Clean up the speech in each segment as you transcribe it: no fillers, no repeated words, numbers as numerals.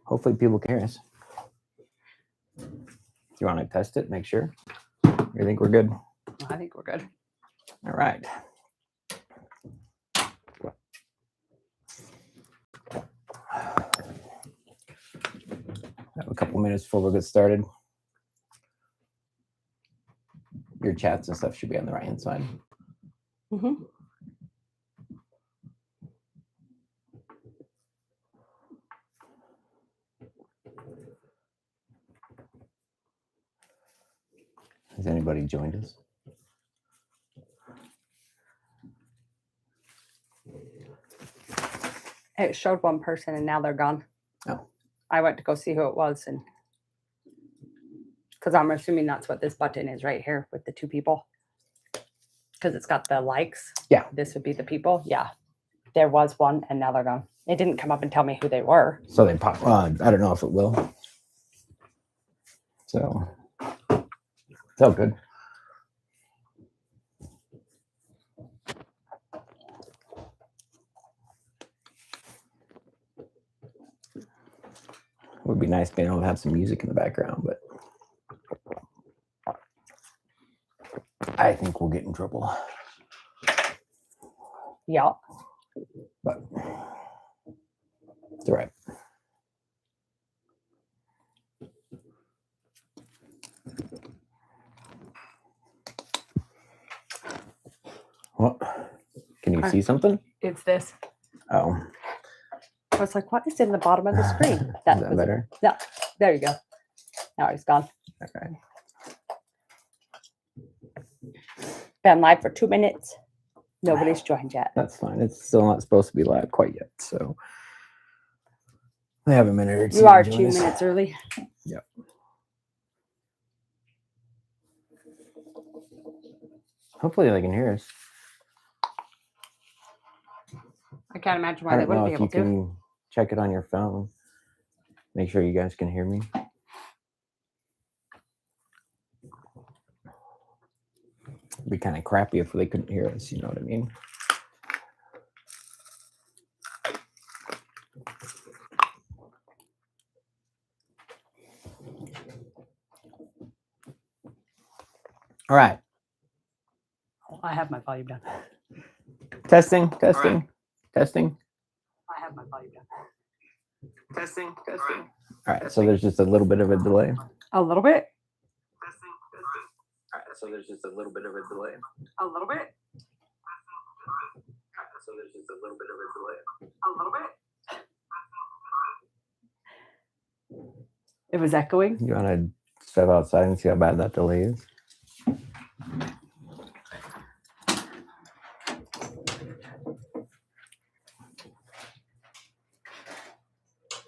Hopefully people can hear us. Do you want to test it? Make sure. You think we're good? I think we're good. All right. Have a couple minutes before we get started. Your chats and stuff should be on the right-hand side. Mm-hmm. Has anybody joined us? It showed one person and now they're gone. Oh. I went to go see who it was, and because I'm assuming that's what this button is right here with the two people. Because it's got the likes. Yeah. This would be the people. Yeah. There was one and now they're gone. It didn't come up and tell me who they were. So they pop. I don't know if it will. So it's all good. It would be nice being able to have some music in the background, but I think we'll get in trouble. Yeah. But it's all right. What? Can you see something? It's this. Oh. I was like, what is in the bottom of the screen? Is that better? Yeah. There you go. Now he's gone. Okay. Been live for 2 minutes. Nobody's joined yet. That's fine. It's still not supposed to be live quite yet. So we have a minute or two. You are 2 minutes early. Yep. Hopefully they can hear us. I can't imagine why they wouldn't be able to. You can check it on your phone. Make sure you guys can hear me. It'd be kind of crappy if they couldn't hear us, you know what I mean? All right. I have my volume down. Testing. Testing. I have my volume down. Testing. All right, so there's just a little bit of a delay. A little bit? All right, so there's just a little bit of a delay. A little bit? So there's just a little bit of a delay. A little bit? It was echoing? You want to step outside and see how bad that delay is?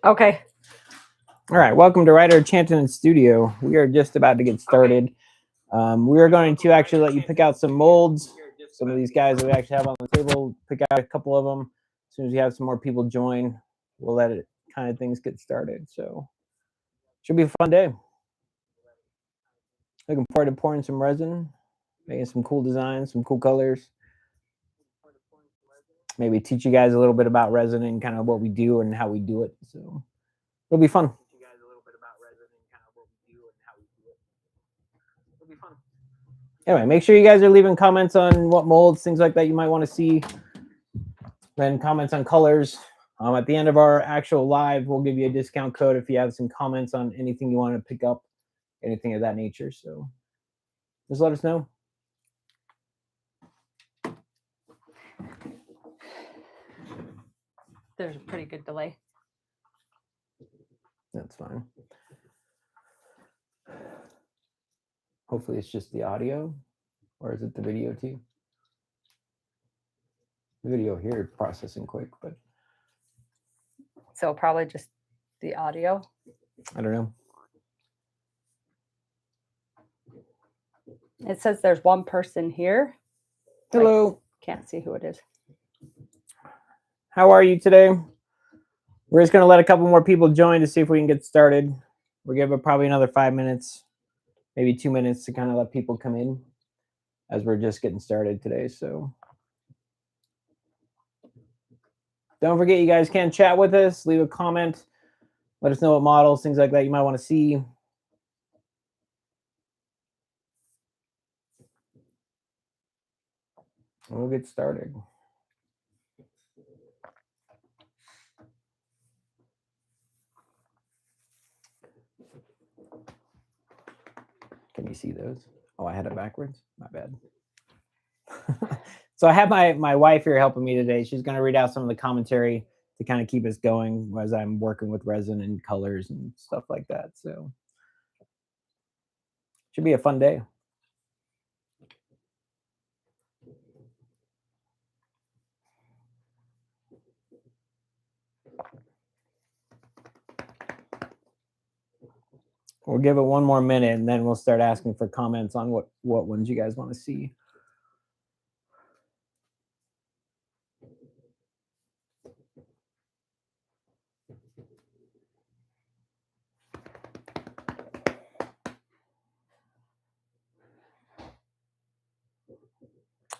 Okay. All right, welcome to Writer Enchanted Studio. We are just about to get started. We are going to actually let you pick out some molds. Some of these guys that we actually have on the table, pick out a couple of them. As soon as we have some more people join, we'll let it kind of things get started. So should be a fun day. Looking forward to pouring some resin, making some cool designs, some cool colors. Maybe teach you guys a little bit about resin and kind of what we do and how we do it. So it'll be fun. Anyway, make sure you guys are leaving comments on what molds, things like that you might want to see. Then comments on colors. At the end of our actual live, we'll give you a discount code if you have some comments on anything you want to pick up, anything of that nature. So just let us know. There's a pretty good delay. That's fine. Hopefully it's just the audio, or is it the video too? The video here is processing quick, but so probably just the audio. I don't know. It says there's one person here. Hello. I can't see who it is. How are you today? We're just going to let a couple more people join to see if we can get started. We'll give it probably another 5 minutes, maybe 2 minutes to kind of let people come in as we're just getting started today. So don't forget, you guys can chat with us, leave a comment. Let us know what models, things like that you might want to see. We'll get started. Can you see those? Oh, I had it backwards. My bad. So I have my wife here helping me today. She's going to read out some of the commentary to kind of keep us going as I'm working with resin and colors and stuff like that. So should be a fun day. We'll give it one more minute and then we'll start asking for comments on what ones you guys want to see.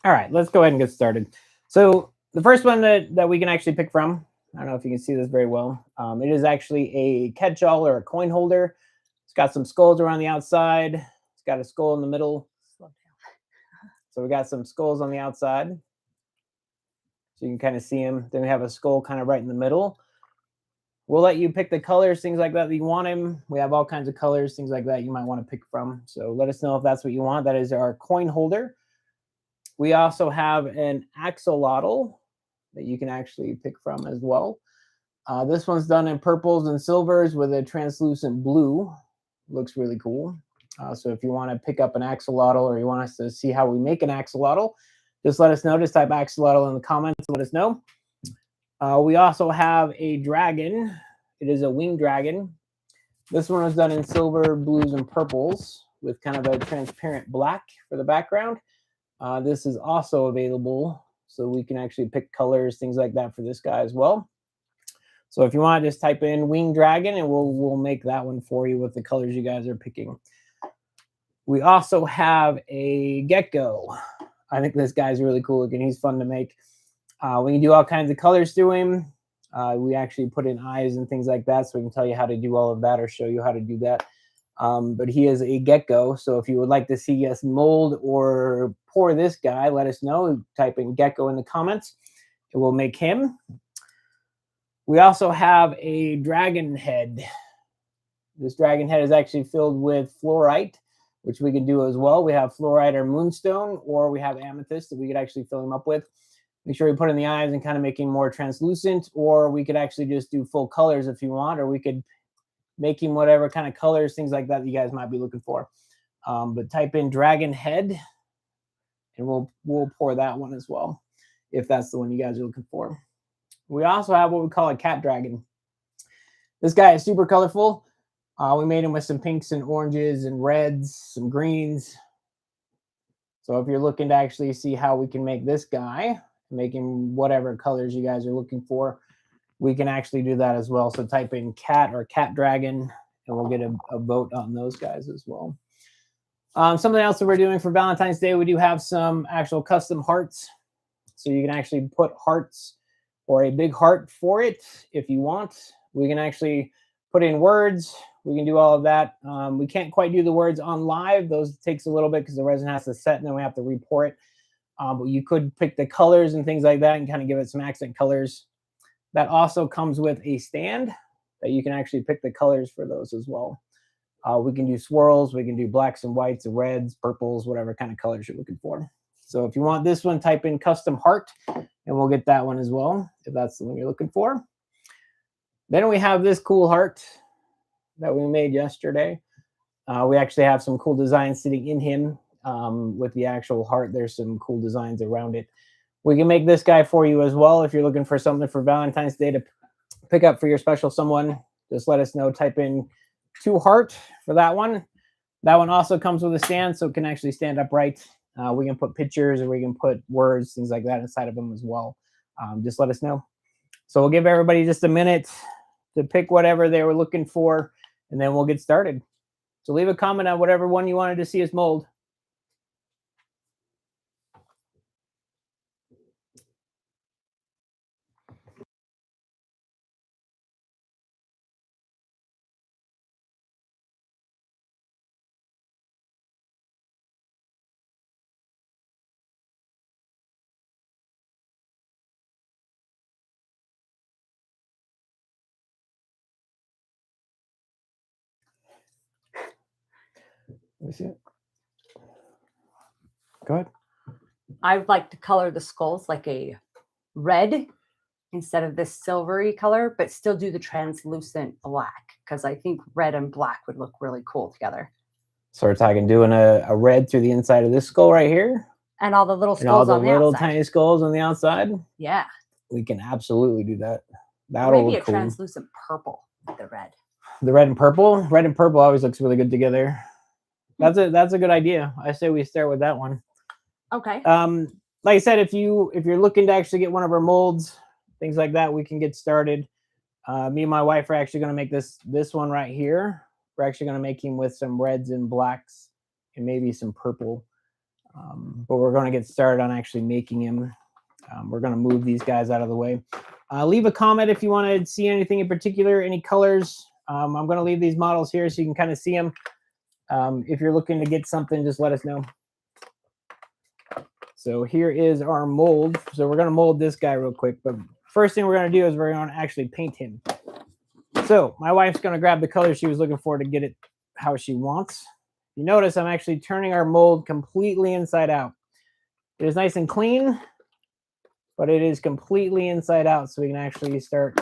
All right, let's go ahead and get started. So the first one that we can actually pick from, I don't know if you can see this very well. It is actually a catch-all or a coin holder. It's got some skulls around the outside. It's got a skull in the middle. So we got some skulls on the outside. So you can kind of see them. Then we have a skull kind of right in the middle. We'll let you pick the colors, things like that you want him. We have all kinds of colors, things like that you might want to pick from. So let us know if that's what you want. That is our coin holder. We also have an axolotl that you can actually pick from as well. This one's done in purples and silvers with a translucent blue. Looks really cool. So if you want to pick up an axolotl or you want us to see how we make an axolotl, just let us know. Just type axolotl in the comments and let us know. We also have a dragon. It is a winged dragon. This one was done in silver, blues, and purples with kind of a transparent black for the background. This is also available, so we can actually pick colors, things like that for this guy as well. So if you want, just type in winged dragon and we'll make that one for you with the colors you guys are picking. We also have a gecko. I think this guy's really cool looking. He's fun to make. We can do all kinds of colors to him. We actually put in eyes and things like that, so we can tell you how to do all of that or show you how to do that. But he is a gecko, so if you would like to see us mold or pour this guy, let us know. Type in gecko in the comments, and we'll make him. We also have a dragon head. This dragon head is actually filled with fluorite, which we can do as well. We have fluorite or moonstone, or we have amethyst that we could actually fill him up with. Make sure we put in the eyes and kind of make him more translucent, or we could actually just do full colors if you want, or we could make him whatever kind of colors, things like that you guys might be looking for. But type in dragon head, and we'll pour that one as well, if that's the one you guys are looking for. We also have what we call a cat dragon. This guy is super colorful. We made him with some pinks and oranges and reds, some greens. So if you're looking to actually see how we can make this guy, make him whatever colors you guys are looking for, we can actually do that as well. So type in cat or cat dragon, and we'll get a vote on those guys as well. Something else that we're doing for Valentine's Day, we do have some actual custom hearts. So you can actually put hearts or a big heart for it if you want. We can actually put in words. We can do all of that. We can't quite do the words on live. Those takes a little bit because the resin has to set and then we have to re-pour it. But you could pick the colors and things like that and kind of give it some accent colors. That also comes with a stand that you can actually pick the colors for those as well. We can do swirls. We can do blacks and whites, reds, purples, whatever kind of colors you're looking for. So if you want this one, type in custom heart, and we'll get that one as well, if that's the one you're looking for. Then we have this cool heart that we made yesterday. We actually have some cool designs sitting in him with the actual heart. There's some cool designs around it. We can make this guy for you as well. If you're looking for something for Valentine's Day to pick up for your special someone, just let us know. Type in 2 heart for that one. That one also comes with a stand, so it can actually stand upright. We can put pictures or we can put words, things like that inside of them as well. Just let us know. So we'll give everybody just a minute to pick whatever they were looking for, and then we'll get started. So leave a comment on whatever one you wanted to see us mold. Let me see it. Go ahead. I would like to color the skulls like a red instead of this silvery color, but still do the translucent black because I think red and black would look really cool together. So we're talking doing a red through the inside of this skull right here. And all the little And all skulls the on the little outside. tiny skulls on the outside. Yeah. We can absolutely do that. That'll Maybe look a cool. translucent purple with the red. The red and purple. Red and purple always looks really good together. That's a good idea. I say we start with that one. Okay. Like I said, if you're looking to actually get one of our molds, things like that, we can get started. Me and my wife are actually going to make this one right here. We're actually going to make him with some reds and blacks and maybe some purple. But we're going to get started on actually making him. We're going to move these guys out of the way. Leave a comment if you want to see anything in particular, any colors. I'm going to leave these models here so you can kind of see them. If you're looking to get something, just let us know. So here is our mold. So we're going to mold this guy real quick. But first thing we're going to do is we're going to actually paint him. So my wife's going to grab the color she was looking for to get it how she wants. You notice I'm actually turning our mold completely inside out. It is nice and clean, but it is completely inside out, so we can actually start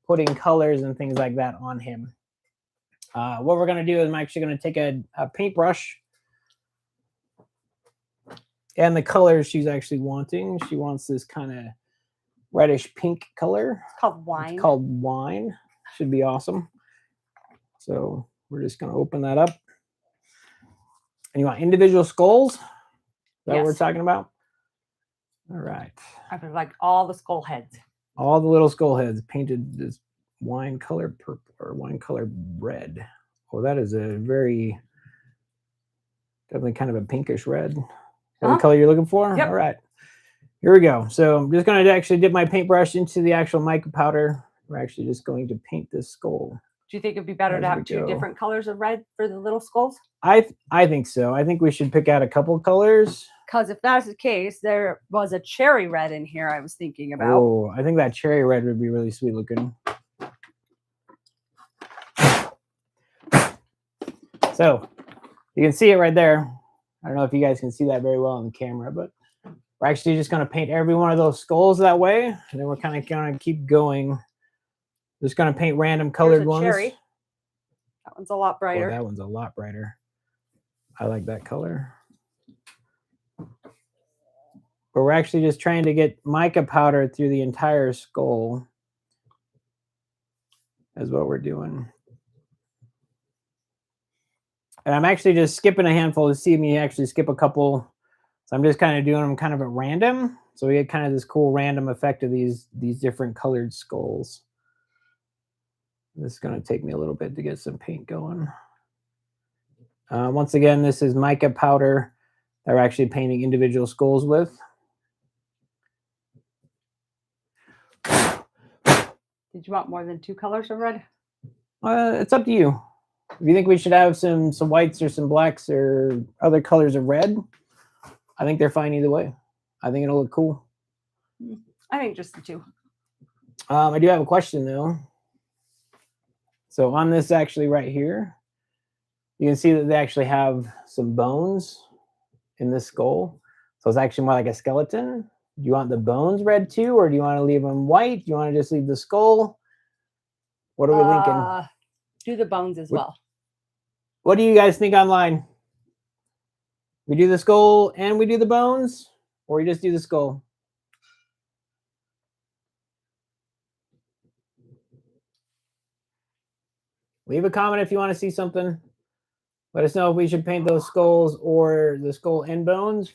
putting colors and things like that on him. What we're going to do is I'm actually going to take a paintbrush and the color she's actually wanting. She wants this kind of reddish pink color. It's called wine. It's called wine. Should be awesome. So we're just going to open that up. And you want individual skulls? Is that what we're talking about? All right. I would like all the skull heads. All the little skull heads painted this wine colored purple or wine colored red. Oh, that is a very, definitely kind of a pinkish red. Is that the color you're looking for? Yep. All right. Here we go. So I'm just going to actually dip my paintbrush into the actual mica powder. We're actually just going to paint this skull. Do you think it'd be better to have two different colors of red for the little skulls? I think so. I think we should pick out a couple of colors. Because if that's the case, there was a cherry red in here I was thinking about. Oh, I think that cherry red would be really sweet looking. So you can see it right there. I don't know if you guys can see that very well on the camera, but we're actually just going to paint every one of those skulls that way. And then we're kind of going to keep going. Just going to paint random colored ones. Cherry. That one's a lot brighter. Oh, that one's a lot brighter. I like that color. But we're actually just trying to get mica powder through the entire skull. Is what we're doing. And I'm actually just skipping a handful to see me actually skip a couple. So I'm just kind of doing them kind of at random. So we get kind of this cool random effect of these different colored skulls. This is going to take me a little bit to get some paint going. Once again, this is mica powder that we're actually painting individual skulls with. Did you want more than two colors of red? It's up to you. If you think we should have some whites or some blacks or other colors of red, I think they're fine either way. I think it'll look cool. I think just the two. I do have a question though. So on this actually right here, you can see that they actually have some bones in this skull. So it's actually more like a skeleton. Do you want the bones red too, or do you want to leave them white? Do you want to just leave the skull? What are we thinking? Do the bones as well. What do you guys think online? We do the skull and we do the bones, or we just do the skull? Leave a comment if you want to see something. Let us know if we should paint those skulls or the skull and bones.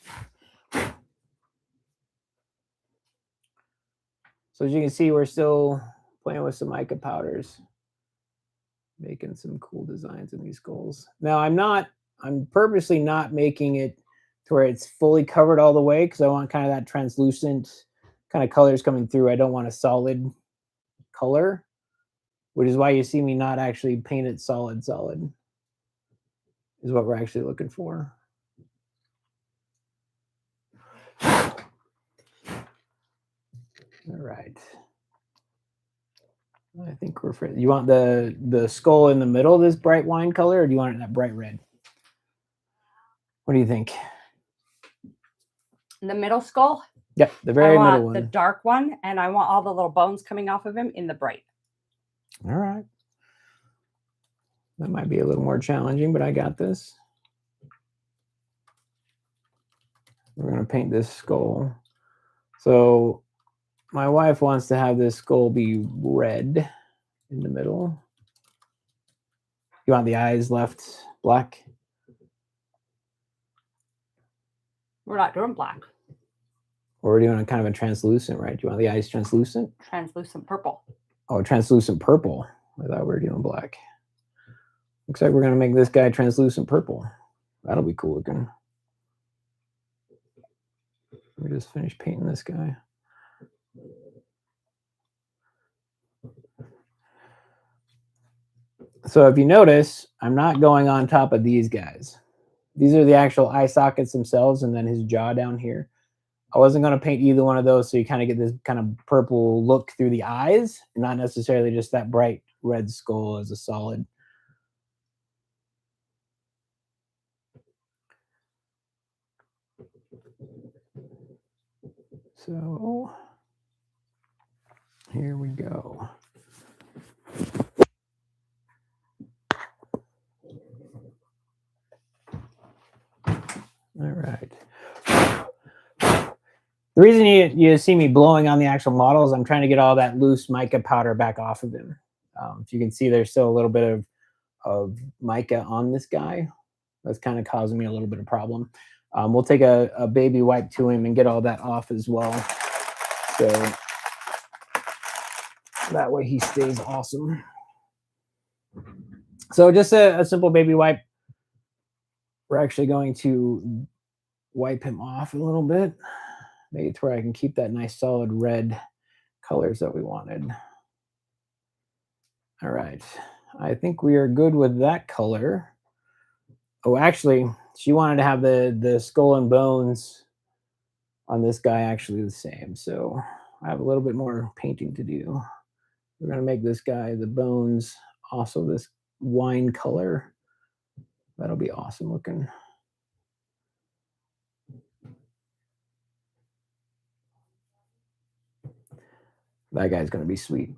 So as you can see, we're still playing with some mica powders, making some cool designs in these skulls. Now I'm purposely not making it to where it's fully covered all the way because I want kind of that translucent kind of colors coming through. I don't want a solid color, which is why you see me not actually paint it solid is what we're actually looking for. All right. I think we're for, you want the skull in the middle of this bright wine color, or do you want it that bright red? What do you think? The middle skull. Yep, the I very middle want the one. dark one, and I want all the little bones coming off of him in the bright. All right. That might be a little more challenging, but I got this. We're going to paint this skull. So my wife wants to have this skull be red in the middle. You want the eyes left black? We're not doing black. Or we're doing a kind of a translucent, right? Do you want the eyes translucent? Translucent purple. Oh, translucent purple. I thought we were doing black. Looks like we're going to make this guy translucent purple. That'll be cool looking. We just finished painting this guy. So if you notice, I'm not going on top of these guys. These are the actual eye sockets themselves, and then his jaw down here. I wasn't going to paint either one of those, so you kind of get this kind of purple look through the eyes, and not necessarily just that bright red skull as a solid. So here we go. All right. The reason you see me blowing on the actual model is I'm trying to get all that loose mica powder back off of him. If you can see, there's still a little bit of mica on this guy. That's kind of causing me a little bit of problem. We'll take a baby wipe to him and get all that off as well. So that way he stays awesome. So just a simple baby wipe. We're actually going to wipe him off a little bit. Make it to where I can keep that nice solid red colors that we wanted. All right. I think we are good with that color. Oh, actually, she wanted to have the skull and bones on this guy actually the same. So I have a little bit more painting to do. We're going to make this guy, the bones, also this wine color. That'll be awesome looking. That guy's going to be sweet.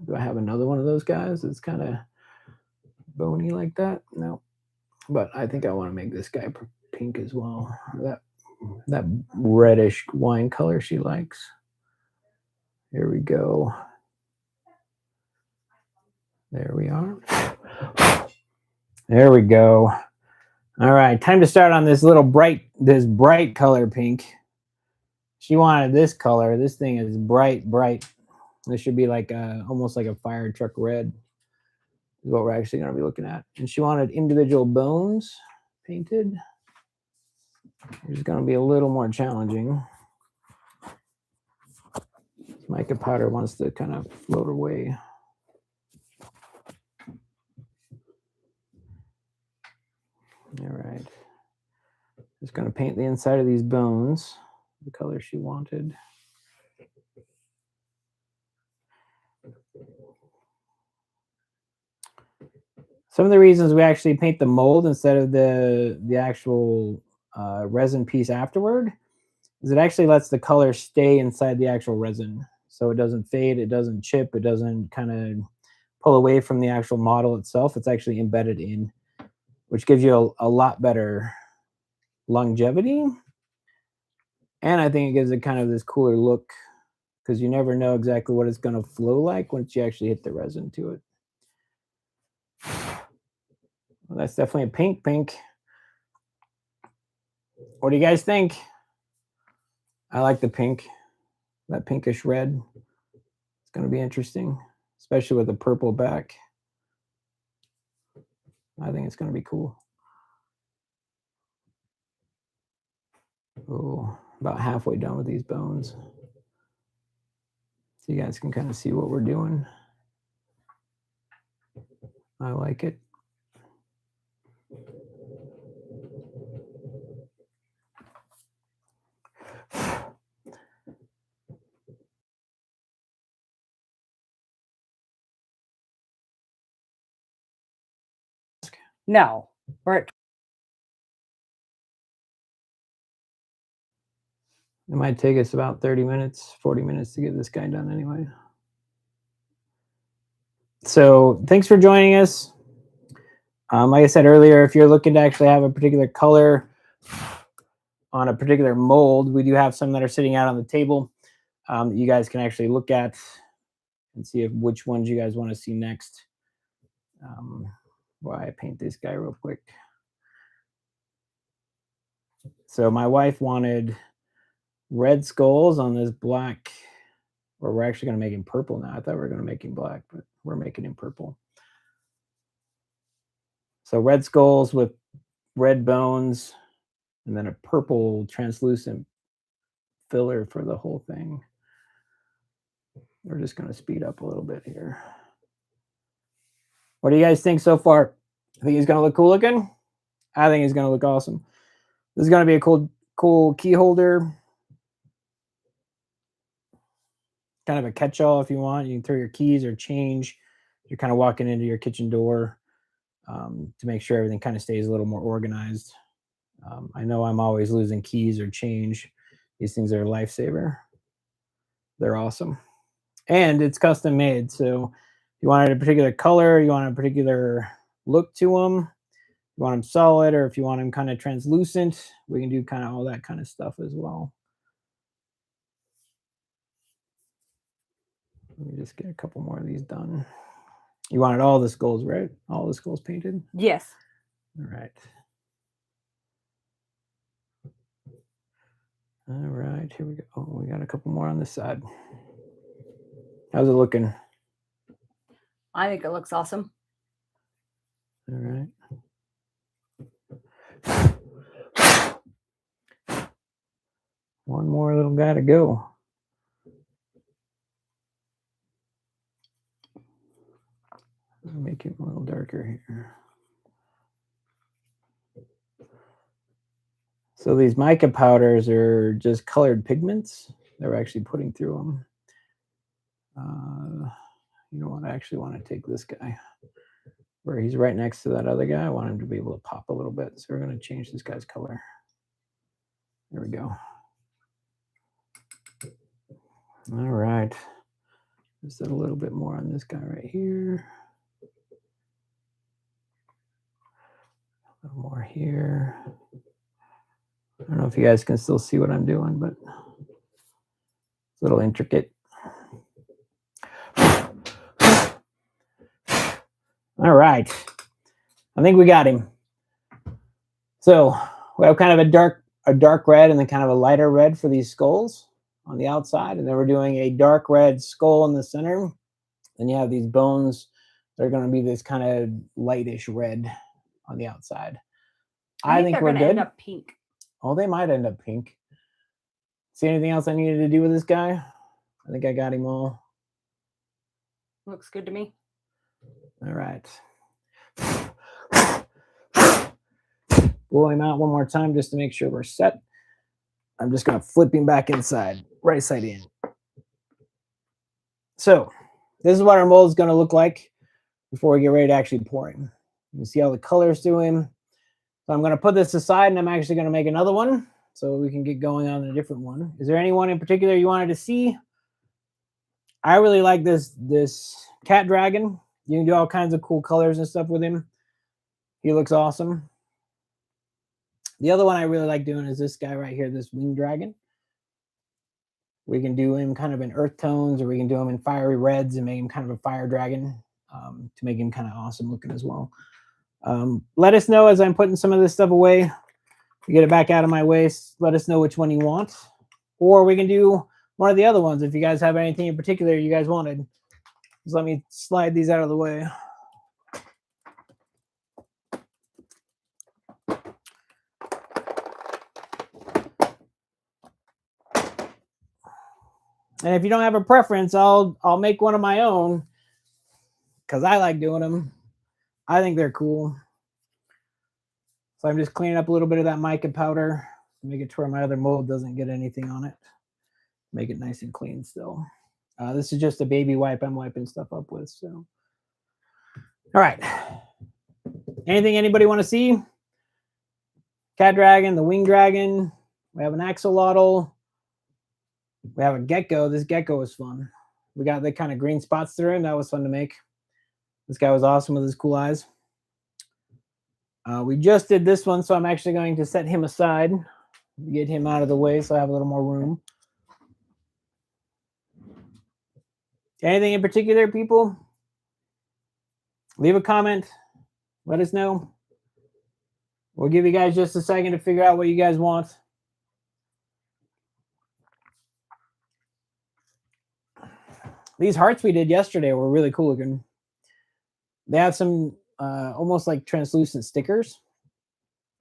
Do I have another one of those guys that's kind of bony like that? No. But I think I want to make this guy pink as well. That reddish wine color she likes. Here we go. There we are. There we go. All right, time to start on this bright color pink. She wanted this color. This thing is bright. This should be like almost like a fire truck red is what we're actually going to be looking at. And she wanted individual bones painted. It's going to be a little more challenging. Mica powder wants to kind of float away. All right. Just going to paint the inside of these bones the color she wanted. Some of the reasons we actually paint the mold instead of the actual resin piece afterward is it actually lets the color stay inside the actual resin. So it doesn't fade, it doesn't chip, it doesn't kind of pull away from the actual model itself. It's actually embedded in, which gives you a lot better longevity. And I think it gives it kind of this cooler look because you never know exactly what it's going to flow like once you actually hit the resin to it. Well, that's definitely a pink. What do you guys think? I like the pink, that pinkish red. It's going to be interesting, especially with the purple back. I think it's going to be cool. Oh, about halfway done with these bones. So you guys can kind of see what we're doing. I like it. No, we're at It might take us about 30 minutes, 40 minutes to get this guy done anyway. So thanks for joining us. Like I said earlier, if you're looking to actually have a particular color on a particular mold, we do have some that are sitting out on the table that you guys can actually look at and see which ones you guys want to see next. Why I paint this guy real quick. So my wife wanted red skulls on this black, or we're actually going to make him purple now. I thought we were going to make him black, but we're making him purple. So red skulls with red bones, and then a purple translucent filler for the whole thing. We're just going to speed up a little bit here. What do you guys think so far? I think he's going to look cool looking. I think he's going to look awesome. This is going to be a cool key holder. Kind of a catch-all if you want. You can throw your keys or change. You're kind of walking into your kitchen door to make sure everything kind of stays a little more organized. I know I'm always losing keys or change. These things are a lifesaver. They're awesome. And it's custom made. So if you wanted a particular color, you want a particular look to them, you want them solid, or if you want them kind of translucent, we can do kind of all that kind of stuff as well. Let me just get a couple more of these done. You wanted all the skulls, right? All the skulls painted? Yes. All right. All right, here we go. Oh, we got a couple more on this side. How's it looking? I think it looks awesome. All right. One more little guy to go. I'll make it a little darker here. So these mica powders are just colored pigments that we're actually putting through them. You know what? I actually want to take this guy where he's right next to that other guy. I want him to be able to pop a little bit. So we're going to change this guy's color. There we go. All right. Just a little bit more on this guy right here. A little more here. I don't know if you guys can still see what I'm doing, but it's a little intricate. All right. I think we got him. So we have kind of a dark red and then kind of a lighter red for these skulls on the outside. And then we're doing a dark red skull in the center. Then you have these bones. They're going to be this kind of lightish red on the outside. I think we're good. End up pink. Oh, they might end up pink. See anything else I needed to do with this guy? I think I got him all. Looks good to me. All right. Blow him out one more time just to make sure we're set. I'm just going to flip him back inside, right side in. So this is what our mold is going to look like before we get ready to actually pour him. You can see all the colors to him. So I'm going to put this aside and I'm actually going to make another one so we can get going on a different one. Is there anyone in particular you wanted to see? I really like this cat dragon. You can do all kinds of cool colors and stuff with him. He looks awesome. The other one I really like doing is this guy right here, this winged dragon. We can do him kind of in earth tones, or we can do him in fiery reds and make him kind of a fire dragon to make him kind of awesome looking as well. Let us know as I'm putting some of this stuff away. To get it back out of my waste, let us know which one you want. Or we can do one of the other ones if you guys have anything in particular you guys wanted. Just let me slide these out of the way. And if you don't have a preference, I'll make one of my own because I like doing them. I think they're cool. So I'm just cleaning up a little bit of that mica powder to make it to where my other mold doesn't get anything on it. Make it nice and clean still. This is just a baby wipe I'm wiping stuff up with. So, all right. Anything anybody want to see? Cat dragon, the winged dragon. We have an axolotl. We have a gecko. This gecko was fun. We got the kind of green spots through him. That was fun to make. This guy was awesome with his cool eyes. We just did this one, so I'm actually going to set him aside, get him out of the way so I have a little more room. Anything in particular, people? Leave a comment. Let us know. We'll give you guys just a second to figure out what you guys want. These hearts we did yesterday were really cool looking. They have some almost like translucent stickers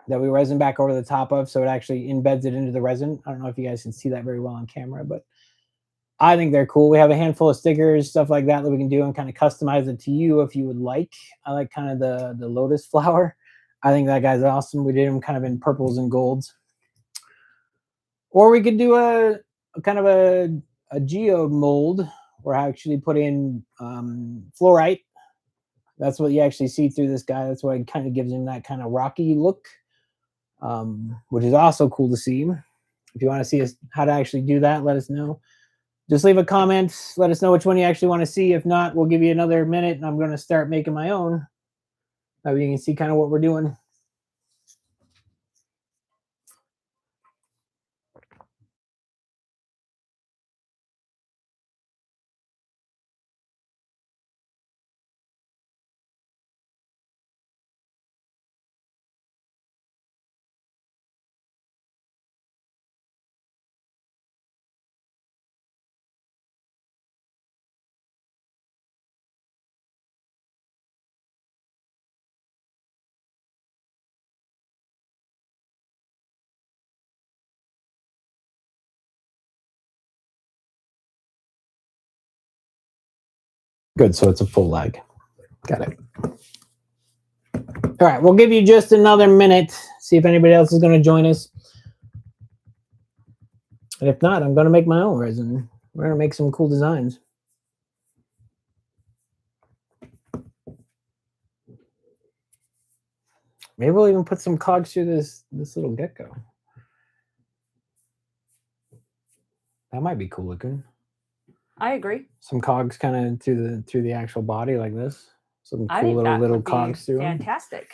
that we resin back over the top of, so it actually embeds it into the resin. I don't know if you guys can see that very well on camera, but I think they're cool. We have a handful of stickers, stuff like that we can do and kind of customize it to you if you would like. I like kind of the lotus flower. I think that guy's awesome. We did him kind of in purples and golds. Or we could do a kind of a geode mold where I actually put in fluorite. That's what you actually see through this guy. That's why it kind of gives him that kind of rocky look, which is also cool to see. If you want to see us how to actually do that, let us know. Just leave a comment. Let us know which one you actually want to see. If not, we'll give you another minute, and I'm going to start making my own. That way you can see kind of what we're doing. Good, so it's a full leg. Got it. All right, we'll give you just another minute, see if anybody else is going to join us. And if not, I'm going to make my own resin. We're going to make some cool designs. Maybe we'll even put some cogs through this little gecko. That might be cool looking. I agree. Some cogs kind of through the actual body like this. Some cool little cogs through them. Fantastic.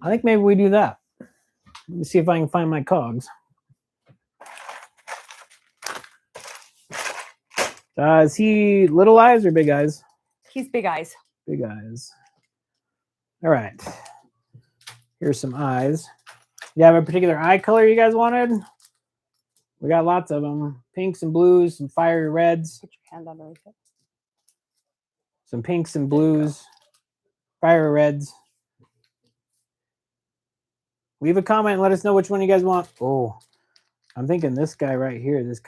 I think maybe we do that. Let me see if I can find my cogs. Is he little eyes or big eyes? He's big eyes. Big eyes. All right. Here's some eyes. You have a particular eye color you guys wanted? We got lots of them. Pinks and blues, some fiery reds. Put your hand underneath it. Some pinks and blues, fiery reds. Leave a comment and let us know which one you guys want. Oh, I'm thinking this guy right here, this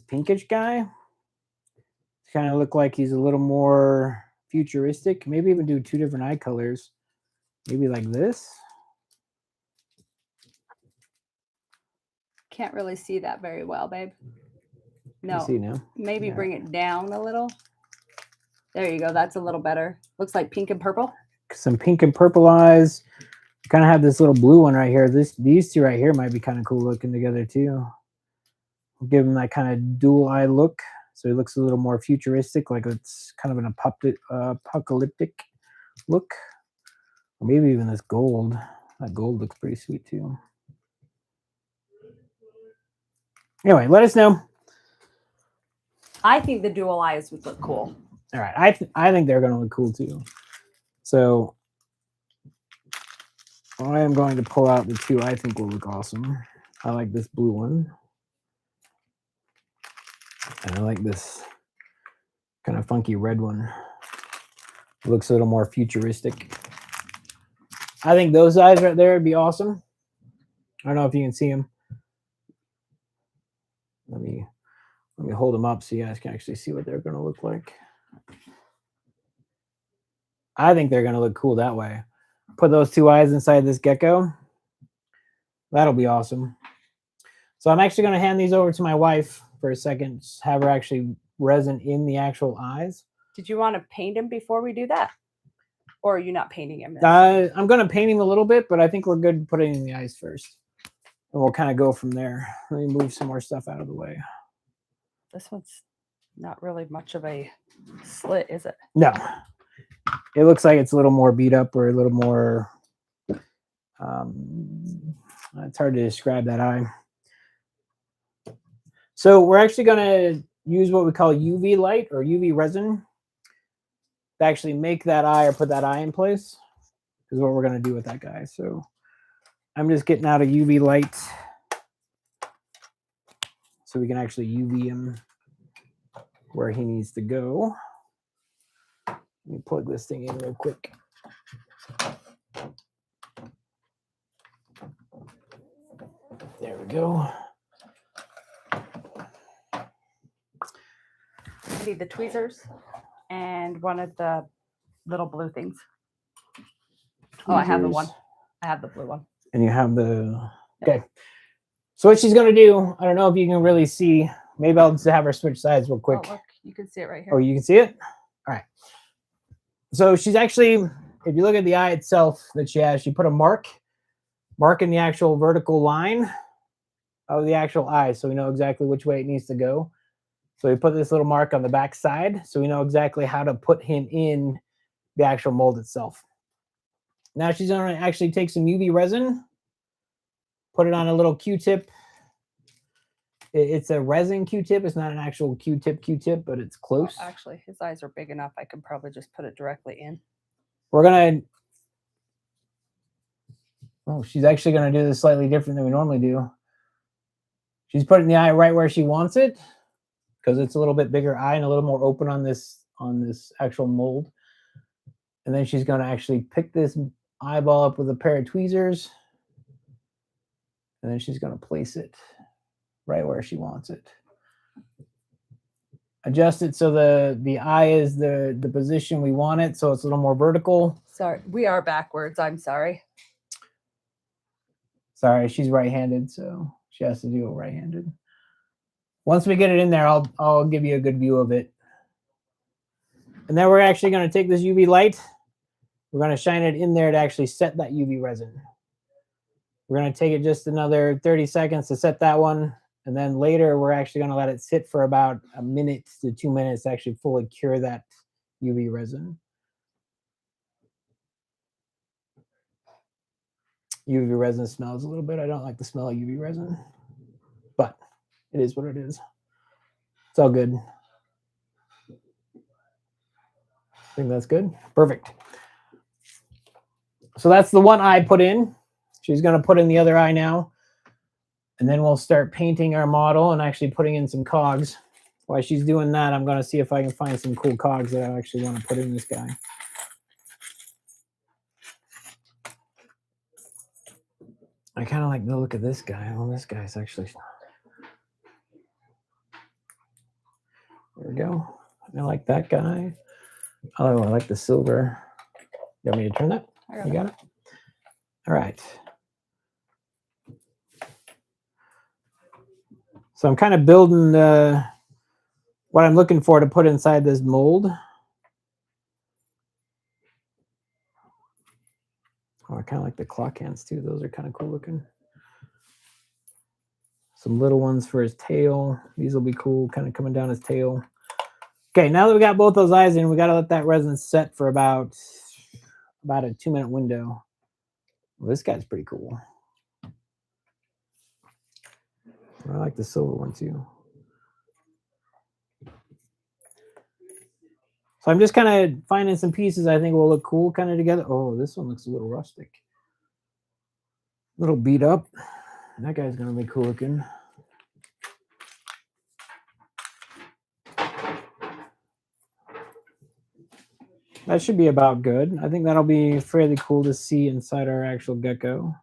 pinkish guy. Kind of look like he's a little more futuristic. Maybe even do two different eye colors. Maybe like this. Can't really see that very well, babe. No. You see now? Maybe bring it down a little. There you go. That's a little better. Looks like pink and purple. Some pink and purple eyes. Kind of have this little blue one right here. These two right here might be kind of cool looking together too. Give him that kind of dual eye look. So he looks a little more futuristic, like it's kind of an apocalyptic look. Or maybe even this gold. That gold looks pretty sweet too. Anyway, let us know. I think the dual eyes would look cool. All right, I think they're going to look cool too. So I am going to pull out the two I think will look awesome. I like this blue one. And I like this kind of funky red one. It looks a little more futuristic. I think those eyes right there would be awesome. I don't know if you can see them. Let me hold them up so you guys can actually see what they're going to look like. I think they're going to look cool that way. Put those two eyes inside this gecko. That'll be awesome. So I'm actually going to hand these over to my wife for a second. Just have her actually resin in the actual eyes. Did you want to paint him before we do that? Or are you not painting him? I'm going to paint him a little bit, but I think we're good putting in the eyes first. and we'll kind of go from there. Let me move some more stuff out of the way. This one's not really much of a slit, is it? No. It looks like it's a little more beat up or a little more, it's hard to describe that eye. So we're actually going to use what we call UV light or UV resin to actually make that eye or put that eye in place, is what we're going to do with that guy. So I'm just getting out a UV light so we can actually UV him where he needs to go. Let me plug this thing in real quick. There we go. I need the tweezers and one of the little blue things. Oh, I have the one. I have the blue one. And you have the, okay. So what she's going to do, I don't know if you can really see. Maybe I'll just have her switch sides real quick. Oh, look, you can see it right here. Oh, you can see it? All right. So she's actually, if you look at the eye itself that she has, she put a mark in the actual vertical line of the actual eye, so we know exactly which way it needs to go. So we put this little mark on the back side, so we know exactly how to put him in the actual mold itself. Now she's going to actually take some UV resin, put it on a little Q-tip. It's a resin Q-tip. It's not an actual Q-tip, but it's close. Well, actually, his eyes are big enough. I could probably just put it directly in. We're going to... Oh, she's actually going to do this slightly different than we normally do. She's putting the eye right where she wants it because it's a little bit bigger eye and a little more open on this actual mold. And then she's going to actually pick this eyeball up with a pair of tweezers. And then she's going to place it right where she wants it. Adjust it so the eye is the position we want it, so it's a little more vertical. Sorry, we are backwards. I'm sorry. Sorry, she's right-handed, so she has to do it right-handed. Once we get it in there, I'll give you a good view of it. And then we're actually going to take this UV light. We're going to shine it in there to actually set that UV resin. We're going to take it just another 30 seconds to set that one. And then later, we're actually going to let it sit for about a minute to 2 minutes to actually fully cure that UV resin. UV resin smells a little bit. I don't like the smell of UV resin, but it is what it is. It's all good. I think that's good. Perfect. So that's the one eye put in. She's going to put in the other eye now. And then we'll start painting our model and actually putting in some cogs. While she's doing that, I'm going to see if I can find some cool cogs that I actually want to put in this guy. I kind of like the look of this guy. Well, this guy's actually... There we go. I like that guy. Oh, I like the silver. You want me to turn that? You got it? All right. So I'm kind of building what I'm looking for to put inside this mold. Oh, I kind of like the clock hands too. Those are kind of cool looking. Some little ones for his tail. These will be cool, kind of coming down his tail. Okay, now that we got both those eyes in, we got to let that resin set for about a 2-minute window. Well, this guy's pretty cool. I like the silver one too. So I'm just kind of finding some pieces I think will look cool kind of together. Oh, this one looks a little rustic. A little beat up. That guy's going to be cool looking. That should be about good. I think that'll be fairly cool to see inside our actual gecko.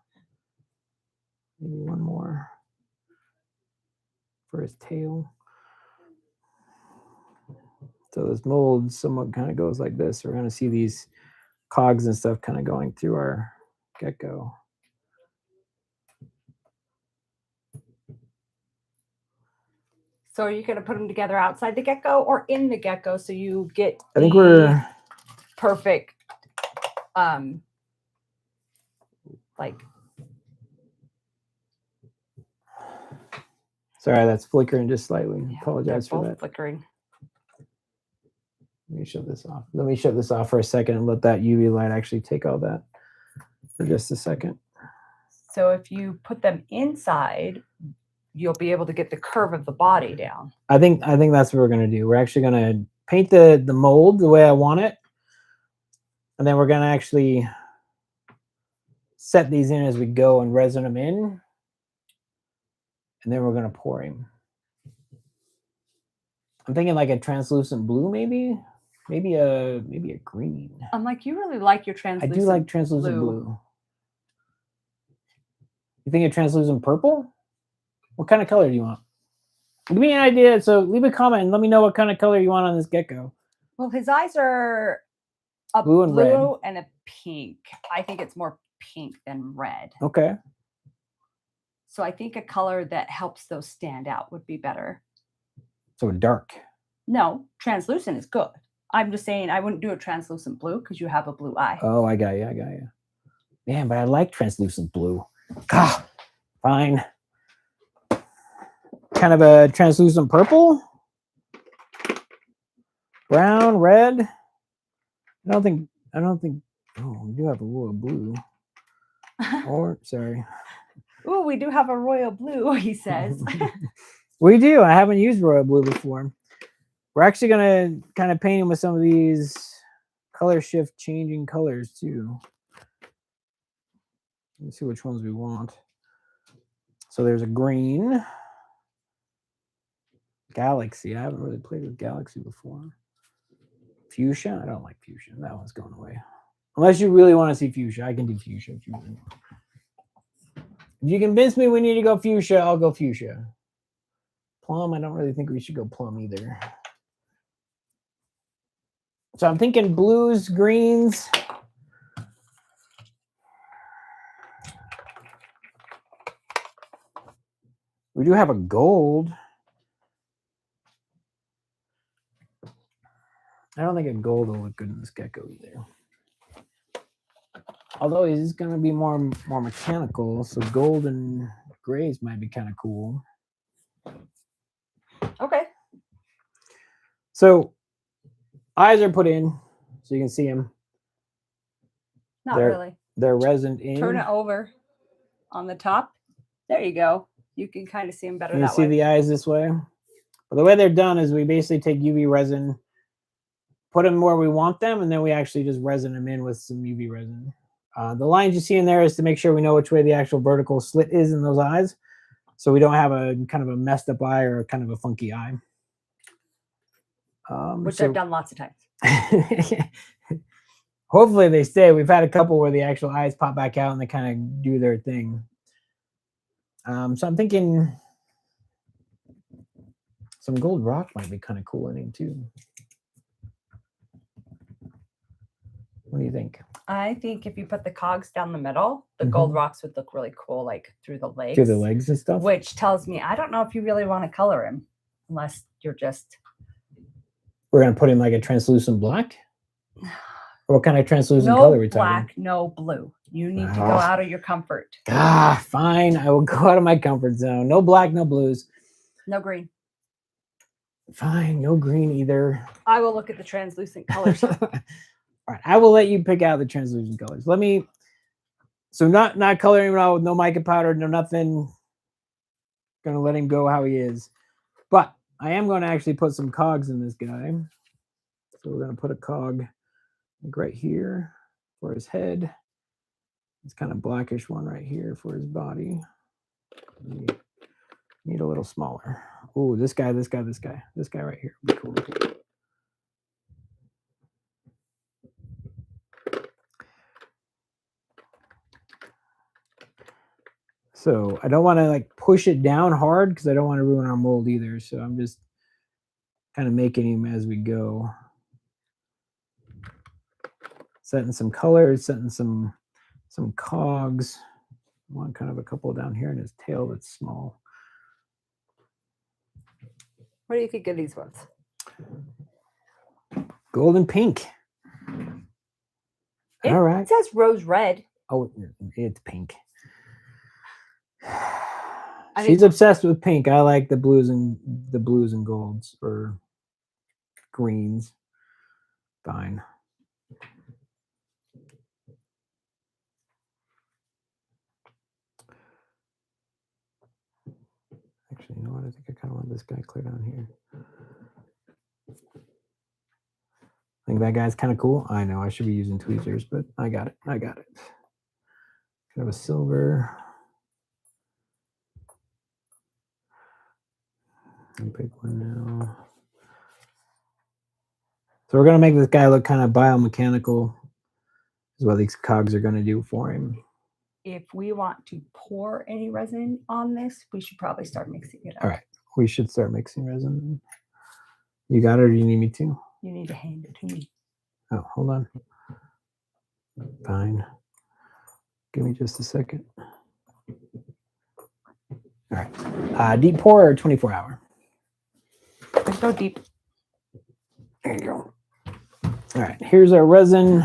Maybe one more for his tail. So this mold somewhat kind of goes like this. We're going to see these cogs and stuff kind of going through our gecko. So are you going to put them together outside the gecko or in the gecko so you get I think we're perfect like Sorry, that's flickering just slightly. Yeah, Apologize they're for both that. flickering. Let me shut this off. Let me shut this off for a second and let that UV light actually take all that for just a second. So if you put them inside, you'll be able to get the curve of the body down. I think that's what we're gonna do. We're actually gonna paint the mold the way I want it, and then we're gonna actually set these in as we go and resin them in, and then we're gonna pour him. I'm thinking like a translucent blue, maybe a green. I'm like, you really like your I translucent. do like translucent blue. You think a translucent purple? What kind of color do you want? Give me an idea. So leave a comment and let me know what kind of color you want on this gecko. Well, his eyes are a Blue and red. and a pink. I think it's more pink than red. Okay. So I think a color that helps those stand out would be better. So dark. No, translucent is good. I'm just saying I wouldn't do a translucent blue because you have a blue eye. Oh, I got you. Man, but I like translucent blue. Ah, fine. Kind of a translucent purple. Brown, red. I don't think. Oh, we do have a royal blue. Or sorry. Oh, we do have a royal blue, he says. We do. I haven't used royal blue before. We're actually gonna kind of paint him with some of these color shift changing colors too. Let's see which ones we want. So there's a green. Galaxy. I haven't really played with Galaxy before. Fuchsia. I don't like fuchsia. That one's going away. Unless you really want to see fuchsia, I can do fuchsia. If you convince me we need to go fuchsia, I'll go fuchsia. Plum, I don't really think we should go plum either. So I'm thinking blues, greens. We do have a gold. I don't think a gold will look good in this gecko either. Although he's going to be more mechanical, so gold and grays might be kind of cool. Okay. So eyes are put in, so you can see them. Not really. They're resined in. Turn it over on the top. There you go. You can kind of see them better You that see way. the eyes this way. But the way they're done is we basically take UV resin, put them where we want them, and then we actually just resin them in with some UV resin. The lines you see in there is to make sure we know which way the actual vertical slit is in those eyes, so we don't have a kind of a messed up eye or kind of a funky eye. Which I've done lots of times. Hopefully they stay. We've had a couple where the actual eyes pop back out and they kind of do their thing. So I'm thinking some gold rock might be kind of cool in him too. What do you think? I think if you put the cogs down the middle, the gold rocks would look really cool, like through the legs. Through the legs and stuff? Which tells me, I don't know if you really want to color him unless you're just... We're going to put him like a translucent black? Or what kind of translucent color are we talking? No black, no blue. You need to go out of your comfort. Fine. I will go out of my comfort zone. No black, no blues. No green. Fine. No green either. I will look at the translucent colors. All right, I will let you pick out the translucent colors. Let me, so not coloring him out with no mica powder, no nothing. Gonna let him go how he is. But I am going to actually put some cogs in this guy. So we're going to put a cog like right here for his head. It's kind of blackish one right here for his body. Need a little smaller. Oh, this guy right here. Be cool. So I don't want to like push it down hard because I don't want to ruin our mold either. So I'm just kind of making him as we go. Setting some colors, setting some cogs. I want kind of a couple down here in his tail that's small. What do you think of these ones? Gold and pink. All right. It says rose red. Oh, it's pink. I She's think obsessed with pink. I like the blues and golds or greens. Fine. Actually, you know what? I think I kind of want this guy clear down here. I think that guy's kind of cool. I know I should be using tweezers, but I got it. I got it. Kind of a silver. I'll pick one now. So we're going to make this guy look kind of biomechanical. Is what these cogs are going to do for him. if we want to pour any resin on this, we should probably start mixing it up. All right. We should start mixing resin. You got it, or do you need me to? You need to hand it to me. Oh, hold on. Fine. Give me just a second. All right. Deep pour or 24-hour? Let's go deep. There you go. All right. Here's our resin.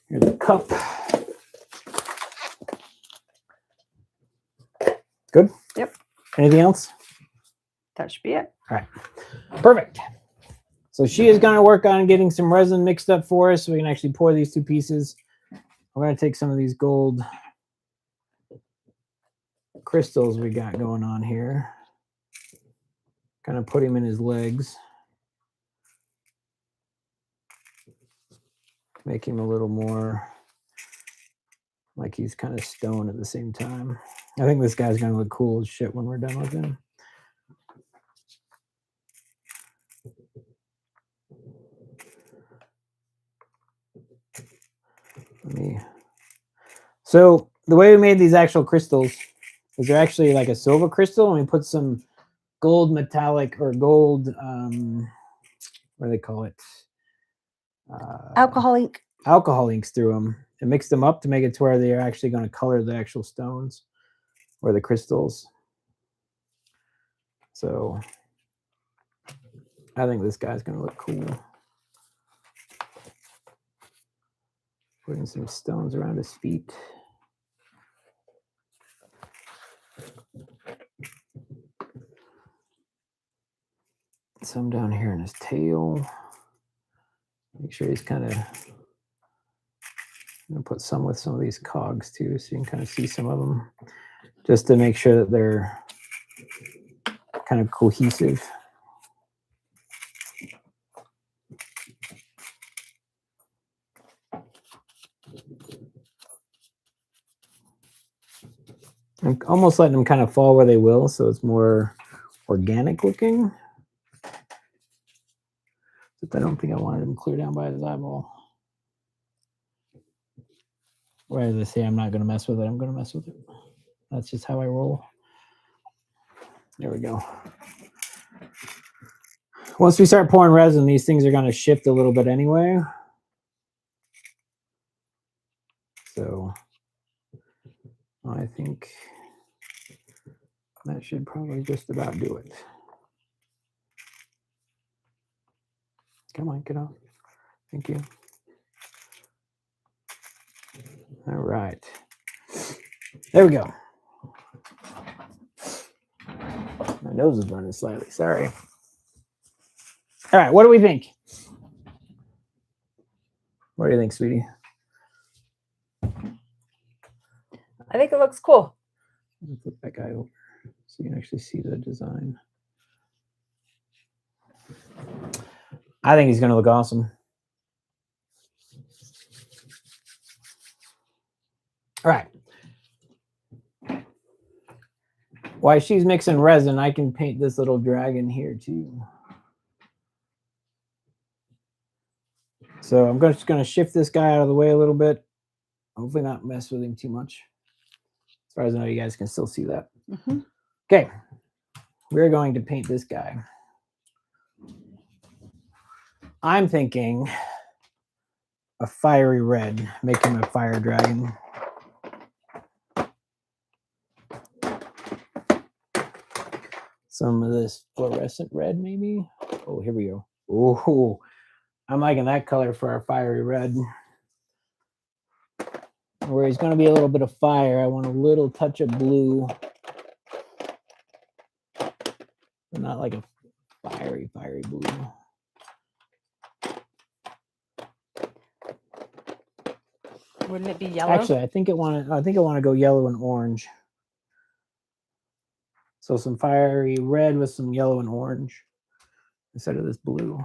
Here's a cup. Good? Yep. Anything else? That should be it. All right. Perfect. So she is going to work on getting some resin mixed up for us so we can actually pour these two pieces. I'm going to take some of these gold crystals we got going on here. Kind of put him in his legs. Make him a little more like he's kind of stone at the same time. I think this guy's going to look cool as shit when we're done with him. So the way we made these actual crystals is they're actually like a silver crystal, and we put some gold metallic or gold, what do they call it? Alcohol ink. Alcohol inks through them and mix them up to make it to where they're actually going to color the actual stones or the crystals. So I think this guy's going to look cool. Putting some stones around his feet. Some down here in his tail. Make sure he's kind of, I'm going to put some with some of these cogs too, so you can kind of see some of them, just to make sure that they're kind of cohesive. I'm almost letting them kind of fall where they will, so it's more organic looking. But I don't think I wanted him clear down by his eyeball. Whereas I say I'm not going to mess with it, I'm going to mess with it. That's just how I roll. There we go. Once we start pouring resin, these things are going to shift a little bit anyway. So I think that should probably just about do it. Come on, get off. Thank you. All right. There we go. My nose is running slightly. Sorry. All right. What do we think? What do you think, sweetie? I think it looks cool. Flip that guy over so you can actually see the design. I think he's going to look awesome. All right. While she's mixing resin, I can paint this little dragon here too. So I'm just going to shift this guy out of the way a little bit. Hopefully not mess with him too much. As far as I know, you guys can still see that. Mm-hmm. Okay. We're going to paint this guy. I'm thinking a fiery red. Make him a fire dragon. Some of this fluorescent red, maybe. Oh, here we go. Oh, I'm liking that color for our fiery red. Where he's going to be a little bit of fire, I want a little touch of blue but not like a fiery blue. Wouldn't it be yellow? Actually, I think I want to go yellow and orange. So some fiery red with some yellow and orange instead of this blue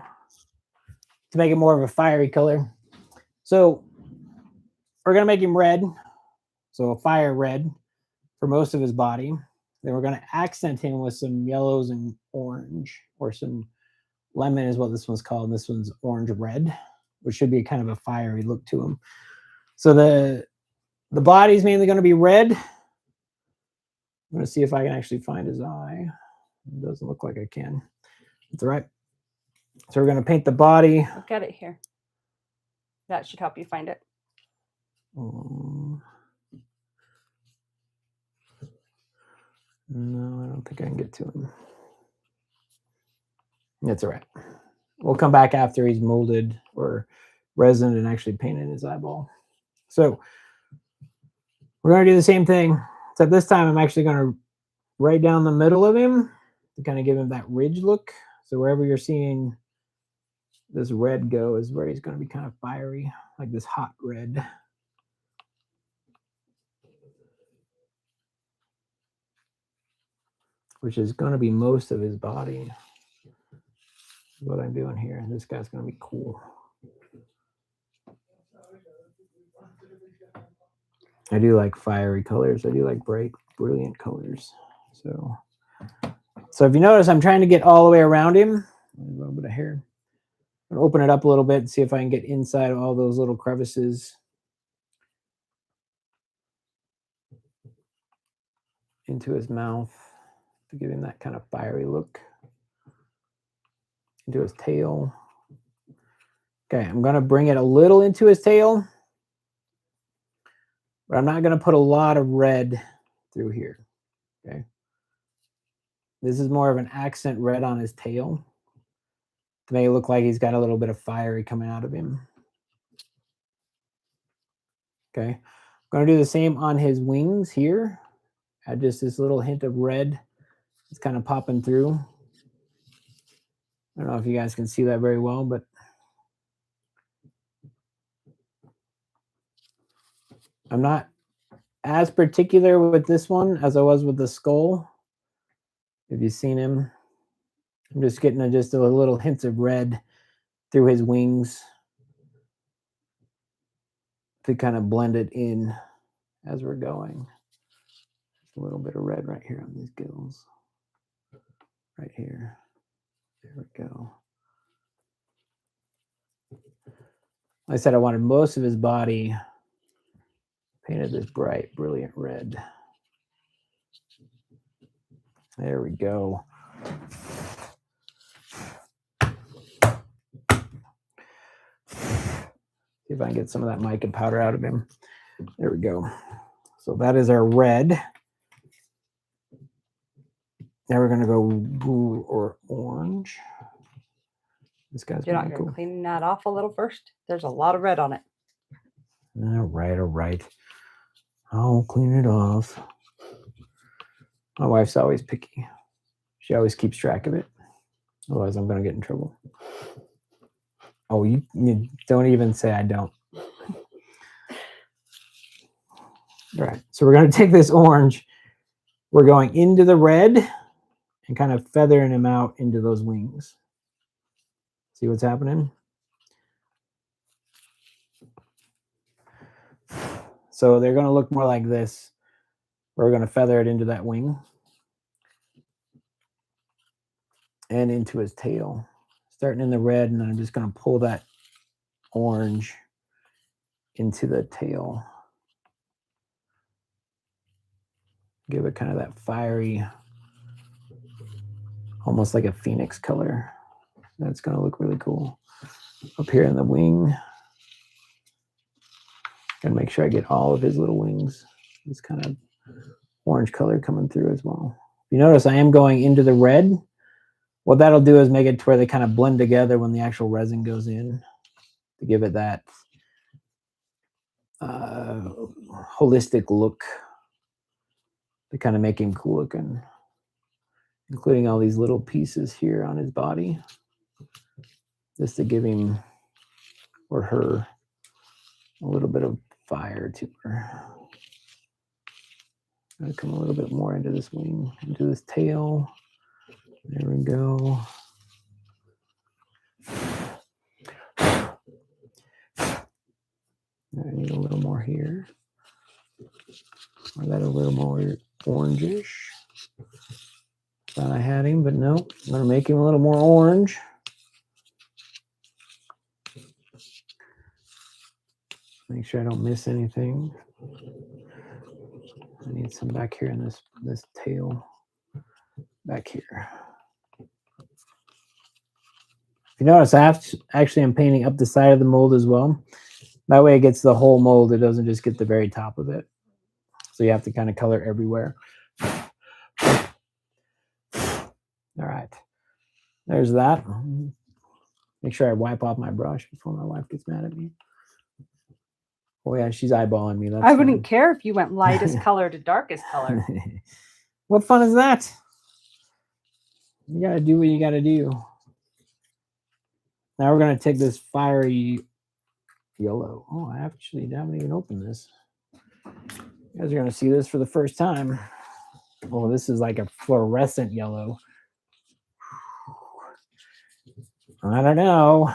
to make it more of a fiery color. So we're gonna make him red, so a fire red for most of his body. Then we're gonna accent him with some yellows and orange, or some lemon is what this one's called. This one's orange red, which should be kind of a fiery look to him. So the body's mainly going to be red. I'm going to see if I can actually find his eye. It doesn't look like I can. That's all right. So we're going to paint the body. Look at it here. That should help you find it. No, I don't think I can get to him. That's all right. We'll come back after he's molded or resin and actually painted his eyeball. So we're going to do the same thing, except this time I'm actually going to right down the middle of him to kind of give him that ridge look. So wherever you're seeing this red go is where he's going to be kind of fiery, like this hot red. Which is going to be most of his body. What I'm doing here. This guy's going to be cool. I do like fiery colors. I do like bright, brilliant colors. So if you notice, I'm trying to get all the way around him. A little bit of hair. I'm going to open it up a little bit and see if I can get inside all those little crevices. Into his mouth to give him that kind of fiery look. Into his tail. Okay, I'm going to bring it a little into his tail. But I'm not going to put a lot of red through here. Okay. This is more of an accent red on his tail to make it look like he's got a little bit of fiery coming out of him. Okay. I'm going to do the same on his wings here. Add just this little hint of red. It's kind of popping through. I don't know if you guys can see that very well, but I'm not as particular with this one as I was with the skull. If you've seen him, I'm just getting just a little hints of red through his wings to kind of blend it in as we're going. Just a little bit of red right here on these gills. Right here. There we go. Like I said, I wanted most of his body painted this bright, brilliant red. There we go. See if I can get some of that mica powder out of him. There we go. So that is our red. Now we're going to go blue or orange. This guy's You're not going to clean that off a little first? There's a lot of red on it. All right. I'll clean it off. My wife's always picky. She always keeps track of it. Otherwise, I'm going to get in trouble. Oh, you don't even say I don't. All right. So we're going to take this orange. We're going into the red and kind of feathering him out into those wings. See what's happening? So they're going to look more like this. We're going to feather it into that wing and into his tail. Starting in the red, and then I'm just going to pull that orange into the tail. Give it kind of that fiery, almost like a phoenix color. That's going to look really cool. Up here in the wing. Gonna make sure I get all of his little wings. This kind of orange color coming through as well. You notice I am going into the red. What that'll do is make it to where they kind of blend together when the actual resin goes in to give it that holistic look to kind of make him cool looking. including all these little pieces here on his body, just to give him or her a little bit of fire to her. Gotta come a little bit more into this wing, into this tail. There we go. I need a little more here. Or that a little more orangish. Thought I had him, but no. I'm gonna make him a little more orange. Make sure I don't miss anything. I need some back here in this tail. Back here. If you notice, I'm painting up the side of the mold as well. That way it gets the whole mold. It doesn't just get the very top of it. So you have to kind of color everywhere. All right. There's that. Make sure I wipe off my brush before my wife gets mad at me. Oh yeah, she's eyeballing me. That's I wouldn't care if you went lightest color to darkest color. What fun is that? You gotta do what you gotta do. Now we're gonna take this fiery yellow. Oh, I actually haven't even opened this. You guys are gonna see this for the first time. Oh, this is like a fluorescent yellow. I don't know.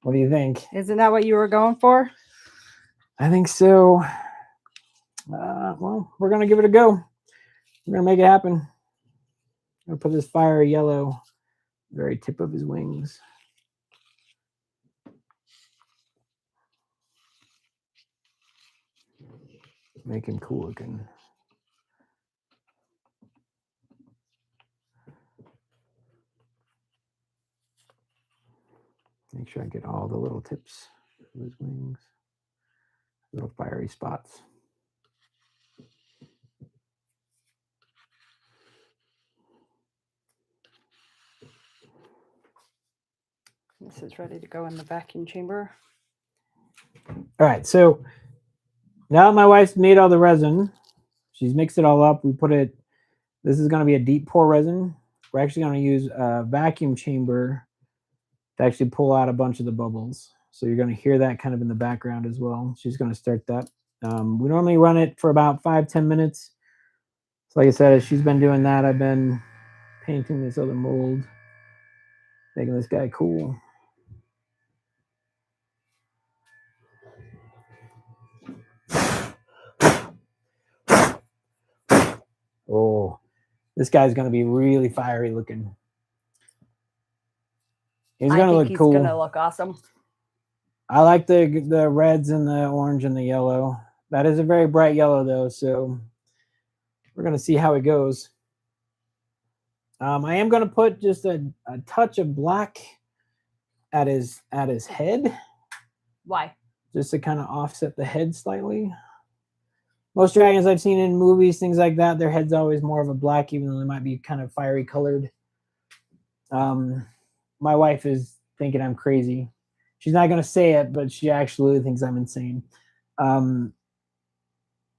What do you think? Isn't that what you were going for? I think so. Well, we're gonna give it a go. We're gonna make it happen. I'm gonna put this fiery yellow, very tip of his wings. Make him cool looking. Make sure I get all the little tips of his wings, little fiery spots. This is ready to go in the vacuum chamber. All right, so now that my wife's made all the resin, she's mixed it all up. We put it, this is going to be a deep pour resin. We're actually going to use a vacuum chamber to actually pull out a bunch of the bubbles. So you're going to hear that kind of in the background as well. She's going to start that. We normally run it for about 5-10 minutes. So like I said, as she's been doing that, I've been painting this other mold, making this guy cool. Oh, this guy's going to be really fiery looking. He's going to look cool. He's going to look awesome. I like the reds and the orange and the yellow. That is a very bright yellow though, so we're going to see how it goes. I am going to put just a touch of black at his head. Why? Just to kind of offset the head slightly. Most dragons I've seen in movies, things like that, their head's always more of a black, even though they might be kind of fiery colored. My wife is thinking I'm crazy. She's not going to say it, but she actually thinks I'm insane. Depends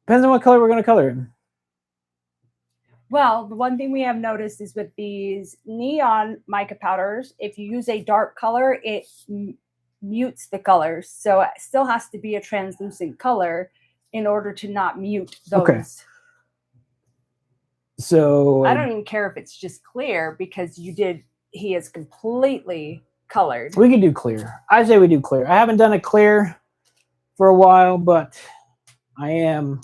on what color we're going to color it. Well, the one thing we have noticed is with these neon mica powders, if you use a dark color, it mutes the colors. So it still has to be a translucent color in order to not mute those. Okay. So I don't even care if it's just clear because he is completely colored. We can do clear. I say we do clear. I haven't done a clear for a while, but I am,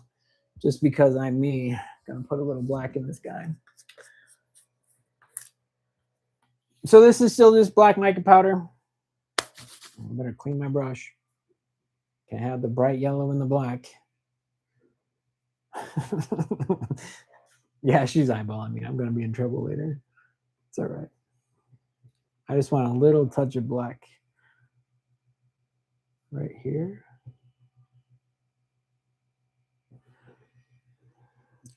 just because I'm me, gonna put a little black in this guy. So this is still just black mica powder. I better clean my brush. Can't have the bright yellow and the black. Yeah, she's eyeballing me. I'm gonna be in trouble later. It's all right. I just want a little touch of black right here.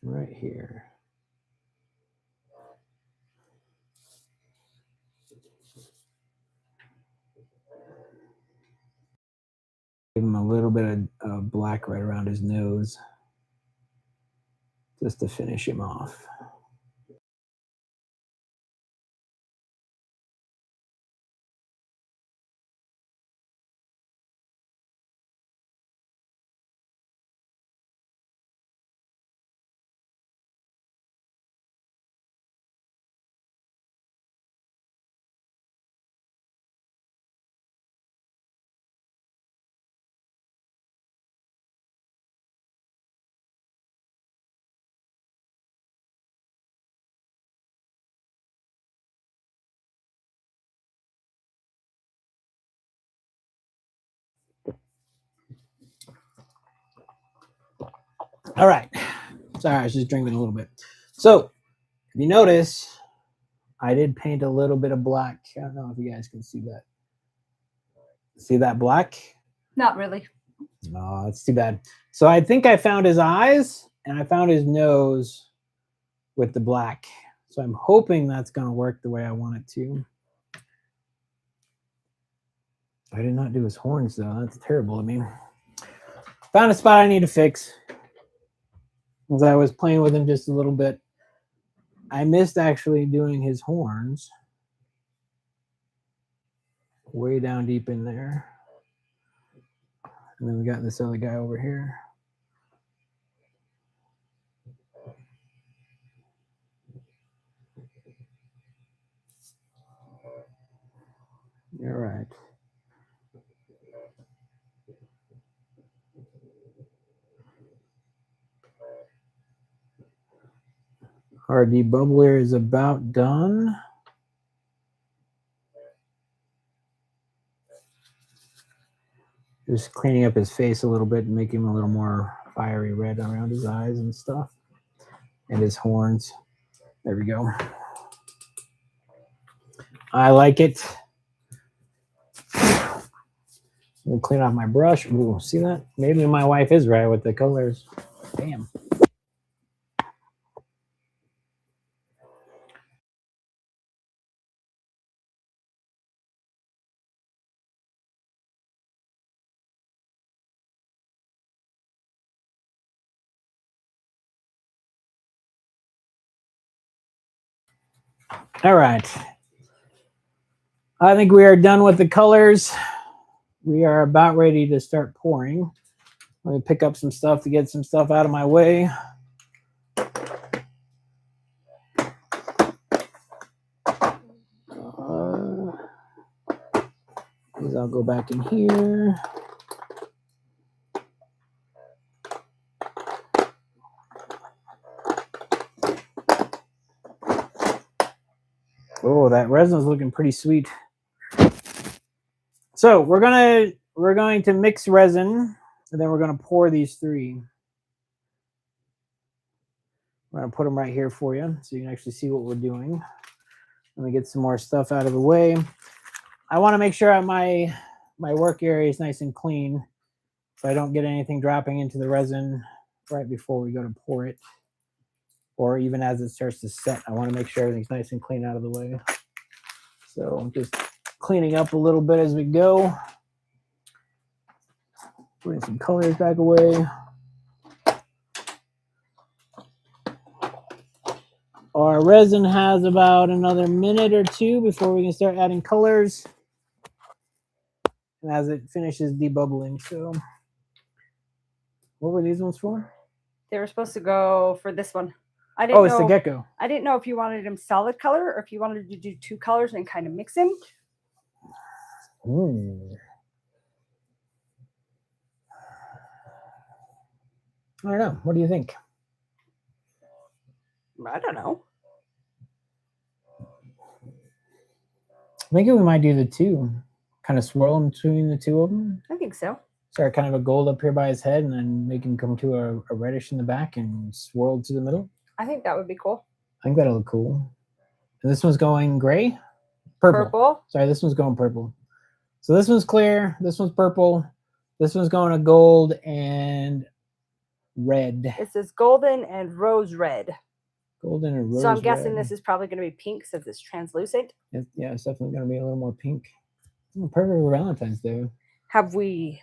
Right here. Give him a little bit of black right around his nose, just to finish him off. All right. Sorry, I was just drinking a little bit. So, if you notice, I did paint a little bit of black. I don't know if you guys can see that. See that black? Not really. No, it's too bad. So I think I found his eyes and I found his nose with the black. So I'm hoping that's going to work the way I want it to. I did not do his horns though. That's terrible of me. Found a spot I need to fix. As I was playing with him just a little bit, I missed actually doing his horns. Way down deep in there. And then we got this other guy over here. All right. Our debubbler is about done. Just cleaning up his face a little bit and making him a little more fiery red around his eyes and stuff. And his horns. There we go. I like it. I'll clean off my brush. Ooh, see that? Maybe my wife is right with the colors. Damn. All right. I think we are done with the colors. We are about ready to start pouring. Let me pick up some stuff to get some stuff out of my way. I'll go back in here. Oh, that resin is looking pretty sweet. So we're going to mix resin, and then we're going to pour these three. We're going to put them right here for you, so you can actually see what we're doing. Let me get some more stuff out of the way. I want to make sure my work area is nice and clean, so I don't get anything dropping into the resin right before we go to pour it, or even as it starts to set. I want to make sure everything's nice and clean out of the way. So I'm just cleaning up a little bit as we go. Putting some colors back away. Our resin has about another minute or two before we can start adding colors. And as it finishes debubbling. So what were these ones for? They were supposed to go for this one. I didn't Oh, it's know, the gecko. I didn't know if you wanted him solid color or if you wanted to do two colors and kind of mix him. I don't know. What do you think? I don't know. Maybe we might do the two. Kind of swirl them between the two of them. I think so. Start kind of a gold up here by his head and then make him come to a reddish in the back and swirl to the middle. I think that would be cool. I think that'll look cool. And this one's going gray? Purple. Sorry, this one's going purple. So this one's clear. This one's purple. This one's going to gold and red. It says golden and rose red. Golden and rose So I'm guessing red. this is probably going to be pink since it's translucent. Yeah, it's definitely going to be a little more pink. Perfect for Valentine's Day. Have we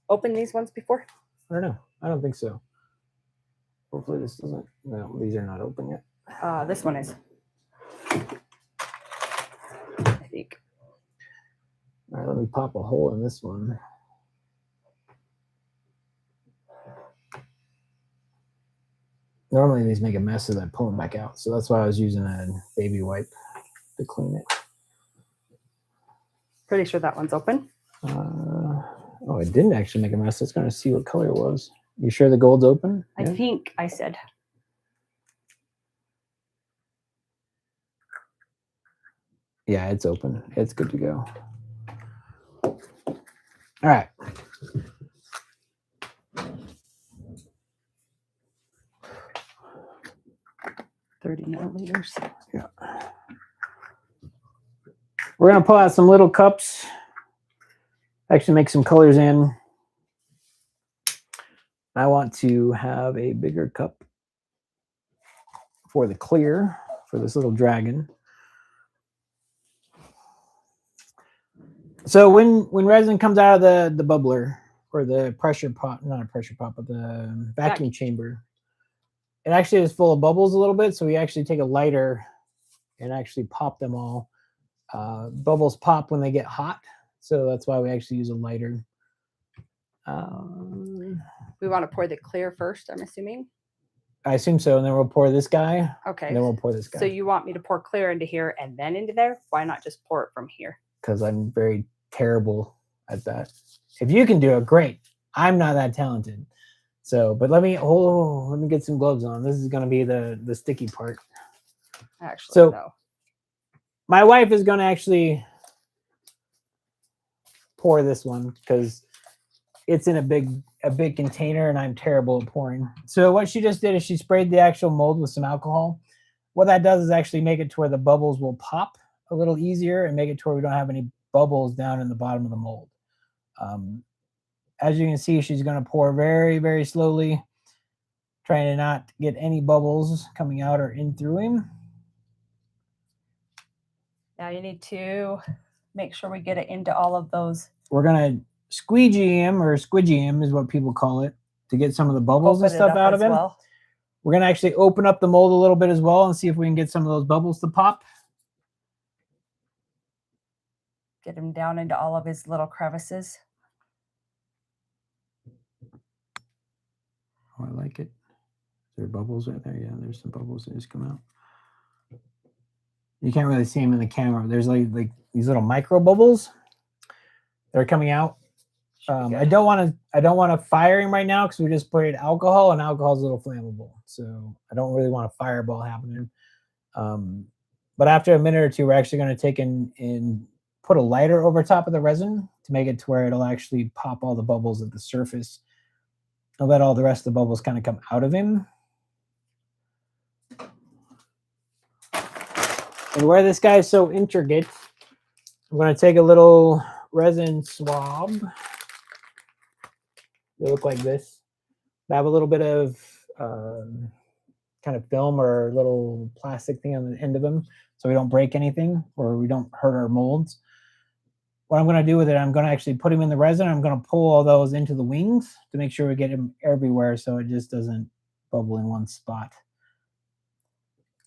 opened these ones before? I don't know. I don't think so. Hopefully this doesn't. No, these are not open yet. This one is. I think. All right, let me pop a hole in this one. Normally these make a mess as I pull them back out, so that's why I was using a baby wipe to clean it. Pretty sure that one's open. Oh, it didn't actually make a mess. Let's going to see what color it was. You sure the gold's open? I think I said. Yeah, it's open. It's good to go. All right. 30 milliliters. Yeah. We're going to pull out some little cups. Actually make some colors in. I want to have a bigger cup for the clear, for this little dragon. So when resin comes out of the bubbler, or the pressure pot, not a pressure pot, but the vacuum chamber, it actually is full of bubbles a little bit. So we actually take a lighter and actually pop them all. Bubbles pop when they get hot. So that's why we actually use a lighter. We want to pour the clear first, I'm assuming. I assume so. And then we'll pour this guy. Okay. And then we'll pour this guy. So you want me to pour clear into here and then into there? Why not just pour it from here? Because I'm very terrible at that. If you can do it, great. I'm not that talented. So, but let me get some gloves on. This is going to be the sticky part. Actually, so no. My wife is going to actually pour this one because it's in a big container and I'm terrible at pouring. So what she just did is she sprayed the actual mold with some alcohol. What that does is actually make it to where the bubbles will pop a little easier and make it to where we don't have any bubbles down in the bottom of the mold. As you can see, she's going to pour very, very slowly, trying to not get any bubbles coming out or in through him. Now you need to make sure we get it into all of those. We're going to squeegee him, or squidgy him is what people call it, to get some of the bubbles and stuff out of him. Well. We're going to actually open up the mold a little bit as well and see if we can get some of those bubbles to pop. Get him down into all of his little crevices. Oh, I like it. Is there bubbles right there? Yeah, there's some bubbles that just come out. You can't really see them in the camera. There's like these little micro bubbles that are coming out. I don't want to fire him right now because we just put in alcohol, and alcohol is a little flammable. So I don't really want a fireball happening. But after a minute or two, we're actually going to take and put a lighter over top of the resin to make it to where it'll actually pop all the bubbles at the surface. I'll let all the rest of the bubbles kind of come out of him. And where this guy is so intricate, I'm going to take a little resin swab. They look like this. They have a little bit of kind of film or a little plastic thing on the end of them so we don't break anything or we don't hurt our molds. What I'm going to do with it, I'm going to actually put him in the resin. I'm going to pull all those into the wings to make sure we get him everywhere so it just doesn't bubble in one spot.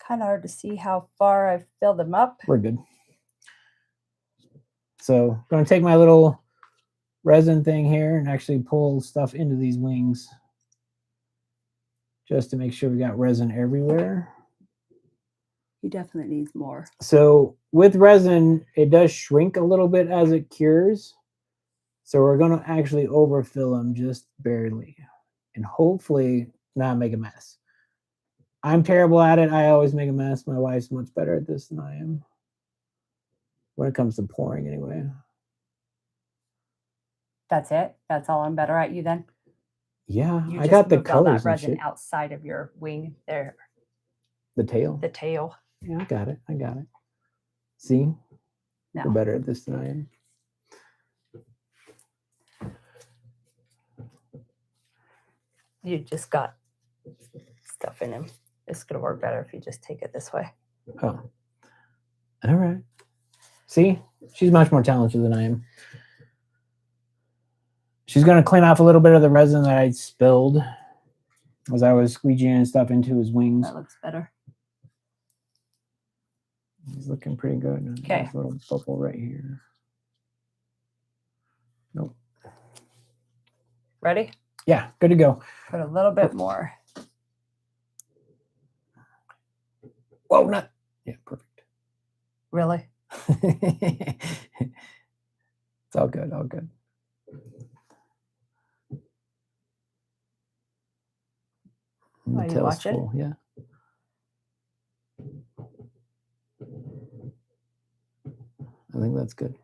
Kind of hard to see how far I've filled them up. We're good. So I'm going to take my little resin thing here and actually pull stuff into these wings just to make sure we got resin everywhere. He definitely needs more. So with resin, it does shrink a little bit as it cures. So we're going to actually overfill them just barely and hopefully not make a mess. I'm terrible at it. I always make a mess. My wife's much better at this than I am when it comes to pouring anyway. That's it? That's all I'm better at you then? Yeah, you I got the colors all and that resin shit. outside of your wing there. The tail? The tail. Yeah, I got it. See? No. You're better at this than I am. You just got stuff in him. It's going to work better if you just take it this way. Oh. All right. See? She's much more talented than I am. She's going to clean off a little bit of the resin that I spilled as I was squeegeeing stuff into his wings. That looks better. He's looking pretty good. Okay. There's a little bubble right here. Nope. Ready? Yeah, good to go. Put a little bit more. Whoa, not. Yeah, perfect. Really? It's all good, all good. Are you watching? Full, yeah. I think that's good.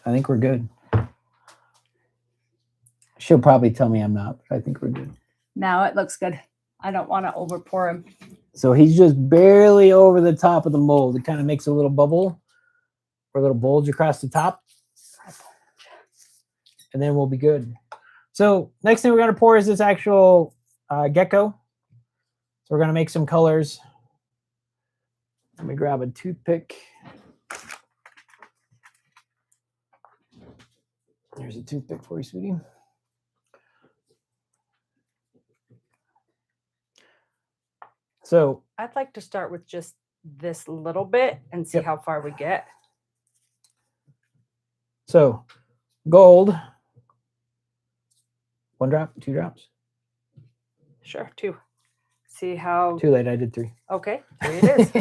I think we're good. She'll probably tell me I'm not, but I think we're good. Now it looks good. I don't want to over pour him. So he's just barely over the top of the mold. It kind of makes a little bubble or a little bulge across the top. And then we'll be good. So next thing we're going to pour is this actual gecko. So we're going to make some colors. Let me grab a toothpick. There's a toothpick for you, sweetie. So I'd like to start with just this little bit and see how far we get. So gold. 1 drop, 2 drops. Sure, 2. See how. Too late, I did 3. Okay, 3 it is.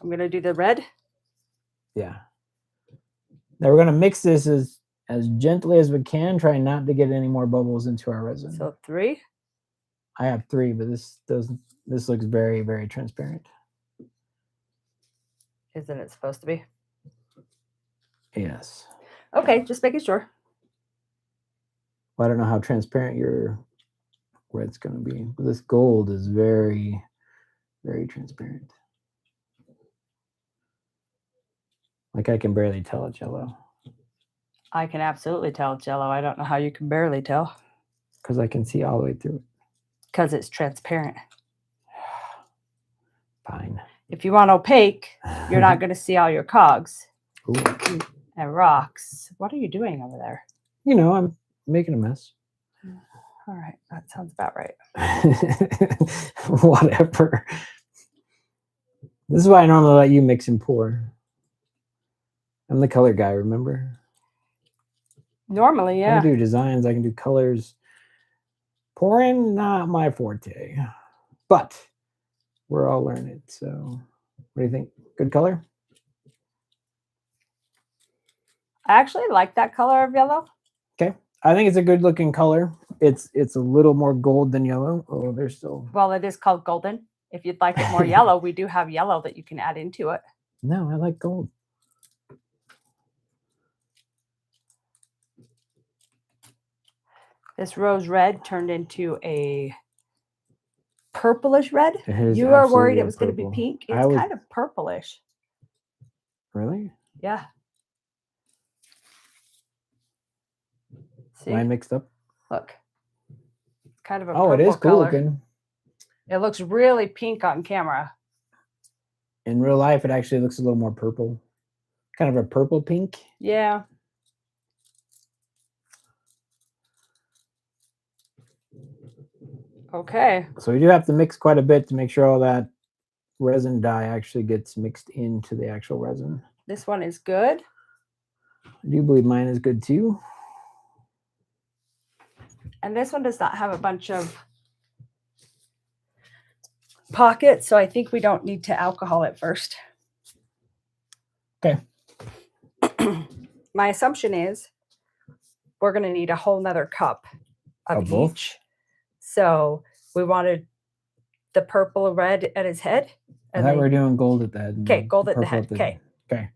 I'm going to do the red. Yeah. Now we're going to mix this as gently as we can, trying not to get any more bubbles into our resin. So 3. I have 3, but this looks very, very transparent. Isn't it supposed to be? Yes. Okay, just making sure. Well, I don't know how transparent your red's going to be, but this gold is very, very transparent. Like I can barely tell it's yellow. I can absolutely tell it's yellow. I don't know how you can barely tell. Because I can see all the way through it. Because it's transparent. Fine. If you want opaque, you're not going to see all your cogs. Ooh. And rocks. What are you doing over there? You know, I'm making a mess. All right, that sounds about right. Whatever. This is why I normally let you mix and pour. I'm the color guy, remember? Normally, yeah. I can do designs, I can do colors. Pouring, not my forte. But we're all learning. So what do you think? Good color? I actually like that color of yellow. Okay. I think it's a good looking color. It's a little more gold than yellow. Oh, there's still. Well, it is called golden. If you'd like it more yellow, we do have yellow that you can add into it. No, I like gold. This rose red turned into a purplish red. It You were worried it was going to be pink. It's kind of purplish. Really? Yeah. See? Am I mixed up? Look. It's kind of a purple color. It is cool looking. It looks really pink on camera. In real life, it actually looks a little more purple. Kind of a purple pink. Yeah. Okay. So we do have to mix quite a bit to make sure all that resin dye actually gets mixed into the actual resin. This one is good. I do believe mine is good too. And this one does not have a bunch of pockets, so I think we don't need to alcohol it first. Okay. My assumption is we're going to need a whole nother cup of each. So we wanted the purple red at his head. And then we're doing gold at the head. Okay, gold at the head. Okay. Okay.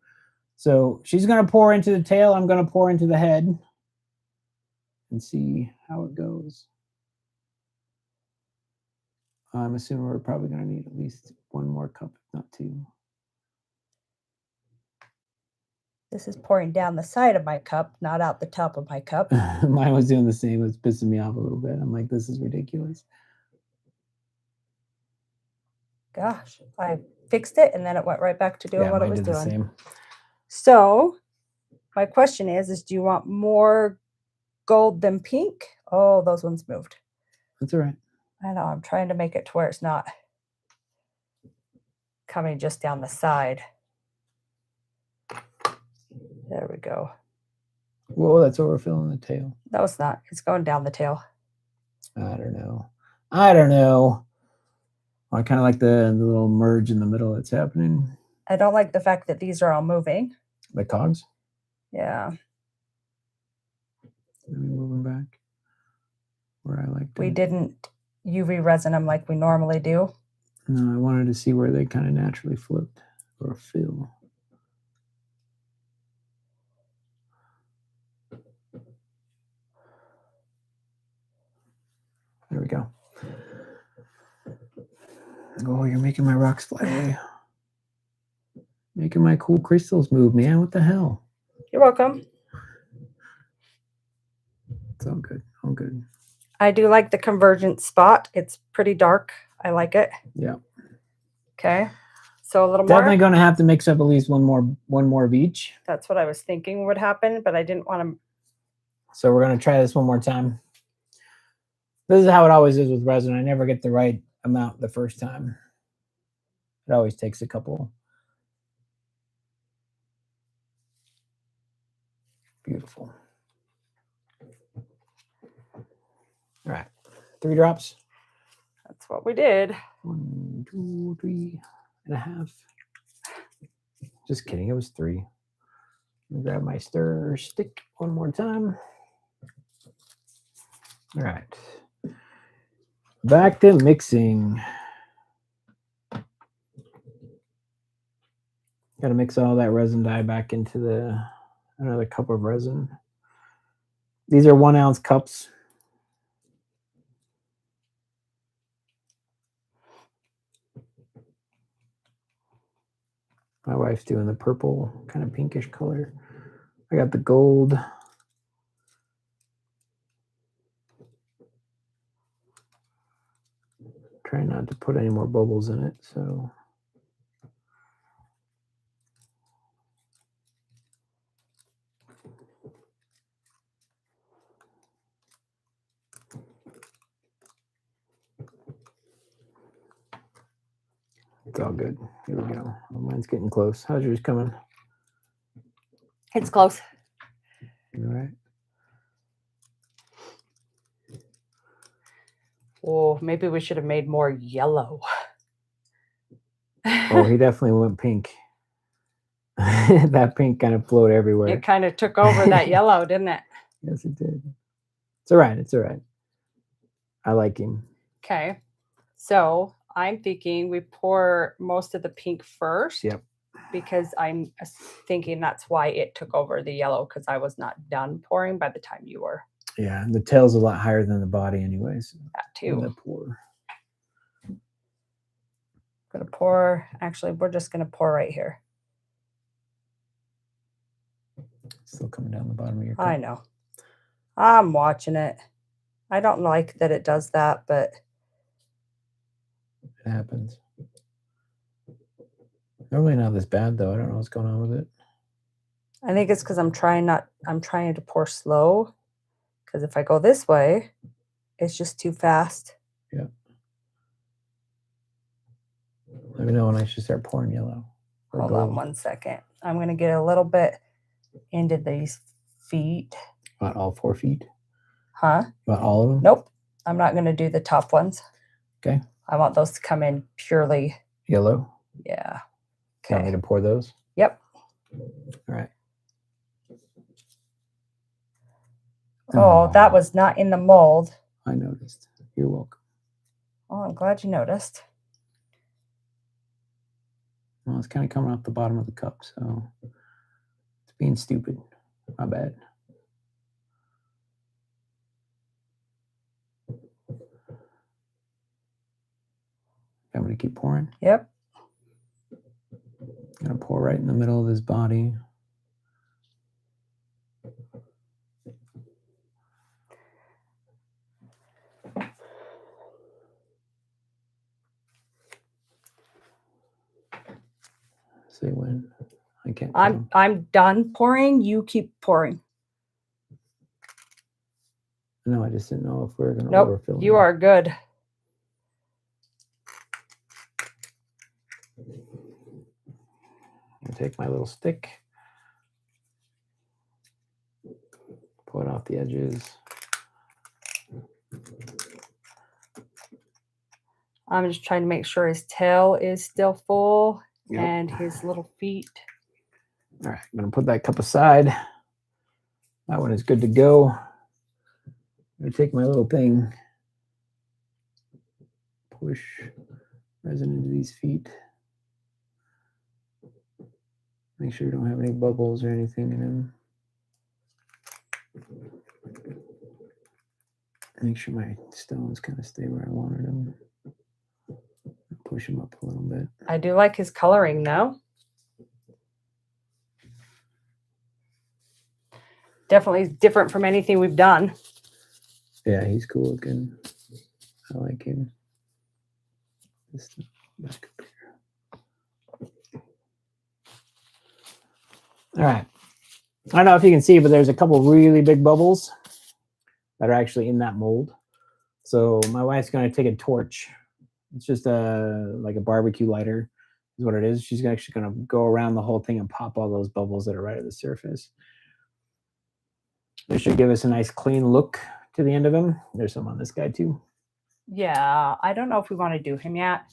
So she's going to pour into the tail. I'm going to pour into the head and see how it goes. I'm assuming we're probably going to need at least 1 more cup, if not 2. This is pouring down the side of my cup, not out the top of my cup. Mine was doing the same. It's pissing me off a little bit. I'm like, this is ridiculous. Gosh, I fixed it and then it went right back to doing what it was doing. The same. So my question is do you want more gold than pink? Oh, those ones moved. That's all right. I know. I'm trying to make it to where it's not coming just down the side. There we go. Whoa, that's overfilling the tail. No, it's not. It's going down the tail. I don't know. I kind of like the little merge in the middle that's happening. I don't like the fact that these are all moving. The cogs? Yeah. Let me move them back where I like to. We didn't UV resin them like we normally do. No, I wanted to see where they kind of naturally flipped or fill. There we go. Oh, you're making my rocks fly away. Making my cool crystals move, man. What the hell? You're welcome. It's all good. All good. I do like the convergence spot. It's pretty dark. I like it. Yeah. Okay. So a little Definitely more. going to have to mix up at least one more of each. That's what I was thinking would happen, but I didn't want to. So we're going to try this one more time. This is how it always is with resin. I never get the right amount the first time. It always takes a couple. Beautiful. All right. 3 drops. That's what we did. 1, 2, 3.5. Just kidding. It was 3. Grab my stir stick one more time. All right. Back to mixing. Got to mix all that resin dye back into another cup of resin. These are 1 ounce cups. My wife's doing the purple, kind of pinkish color. I got the gold. Try not to put any more bubbles in it, so. It's all good. Here we go. Oh, mine's getting close. How's yours coming? It's close. All right. Oh, maybe we should have made more yellow. Oh, he definitely went pink. That pink kind of flowed everywhere. It kind of took over that yellow, didn't it? Yes, it did. It's all right. It's all right. I like him. Okay. So I'm thinking we pour most of the pink first. Yep. Because I'm thinking that's why it took over the yellow, because I was not done pouring by the time you were. Yeah, and the tail's a lot higher than the body anyways. That too. The pour. Gonna pour. Actually, we're just gonna pour right here. Still coming down the bottom of your cup. I know. I'm watching it. I don't like that it does that, but it happens. Normally not this bad though. I don't know what's going on with it. I think it's because I'm trying to pour slow. Because if I go this way, it's just too fast. Yeah. Let me know when I should start pouring yellow. Hold on 1 second. I'm going to get a little bit into these feet. About all 4 feet? Huh? About all of them? Nope. I'm not going to do the top ones. Okay. I want those to come in purely yellow. Yeah. Okay. Want me to pour those? Yep. All right. Oh, that was not in the mold. I noticed. You're welcome. Oh, I'm glad you noticed. Well, it's kind of coming off the bottom of the cup, so it's being stupid. My bad. I'm going to keep pouring. Yep. I'm going to pour right in the middle of his body. Say when. I can't. I'm done pouring. You keep pouring. No, I just didn't know if we were going to Nope, overfill. You are good. I'll take my little stick. Pull it off the edges. I'm just trying to make sure his tail is still full and his little feet. All right, I'm going to put that cup aside. That one is good to go. I'm going to take my little thing, push resin into these feet. Make sure you don't have any bubbles or anything in them. Make sure my stones kind of stay where I wanted them. push him up a little bit. I do like his coloring though. Definitely different from anything we've done. Yeah, he's cool looking. I like him. Back up here. All right. I don't know if you can see, but there's a couple really big bubbles that are actually in that mold. So my wife's going to take a torch. It's just like a barbecue lighter is what it is. She's actually going to go around the whole thing and pop all those bubbles that are right at the surface. This should give us a nice clean look to the end of him. There's some on this guy too. Yeah, I don't know if we want to do him yet.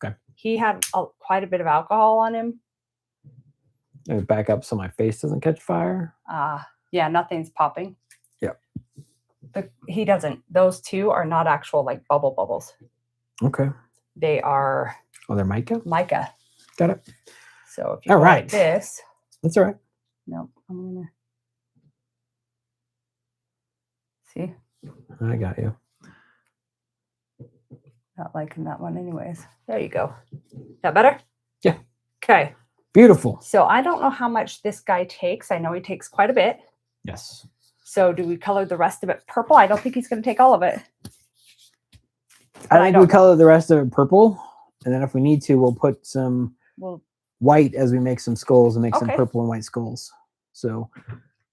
Okay. He had quite a bit of alcohol on him. Let me back up so my face doesn't catch fire. Yeah, nothing's popping. Yep. He doesn't. Those two are not actual like bubbles. Okay. They are. Oh, they're mica? Mica. Got it. So if you all right. like this. That's all right. No, I'm going to. See? I got you. Not liking that one anyways. There you go. That better? Yeah. Okay. Beautiful. So I don't know how much this guy takes. I know he takes quite a bit. Yes. So do we color the rest of it purple? I don't think he's going to take all of it. I think we color the rest of it purple. And then if we need to, we'll put some white as we make some skulls and make some purple and white skulls. So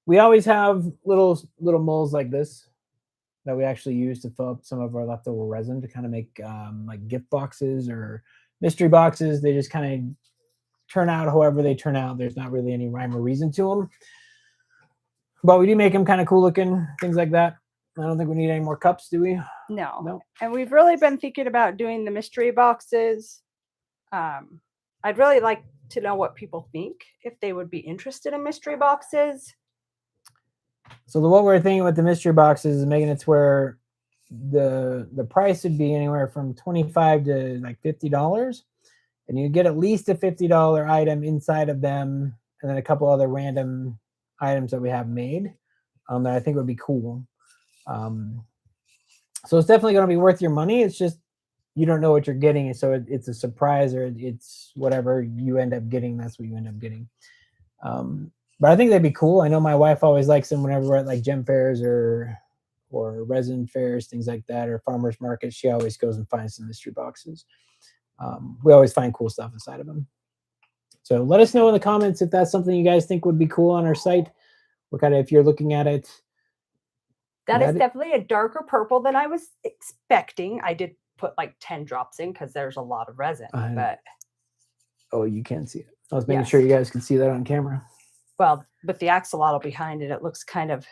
we always have little molds like this that we actually use to fill up some of our leftover resin to kind of make like gift boxes or mystery boxes. They just kind of turn out however they turn out. There's not really any rhyme or reason to them. But we do make them kind of cool looking, things like that. I don't think we need any more cups, do we? No. And we've really been thinking about doing the mystery boxes. I'd really like to know what people think, if they would be interested in mystery boxes. So what we're thinking with the mystery boxes is making it to where the price would be anywhere from $25 to like $50. And you get at least a $50 item inside of them, and then a couple other random items that we have made that I think would be cool. So it's definitely going to be worth your money. It's just you don't know what you're getting, and so it's a surprise, or it's whatever you end up getting. That's what you end up getting. But I think that'd be cool. I know my wife always likes them whenever we're at like gem fairs or resin fairs, things like that, or farmers markets. She always goes and finds some mystery boxes. We always find cool stuff inside of them. So let us know in the comments if that's something you guys think would be cool on our site. What kind of, if you're looking at it. That is definitely a darker purple than I was expecting. I did put like 10 drops in because there's a lot of resin. But oh, you can't see it. I was making sure you guys can see that on camera. Well, with the axolotl behind it, it looks kind of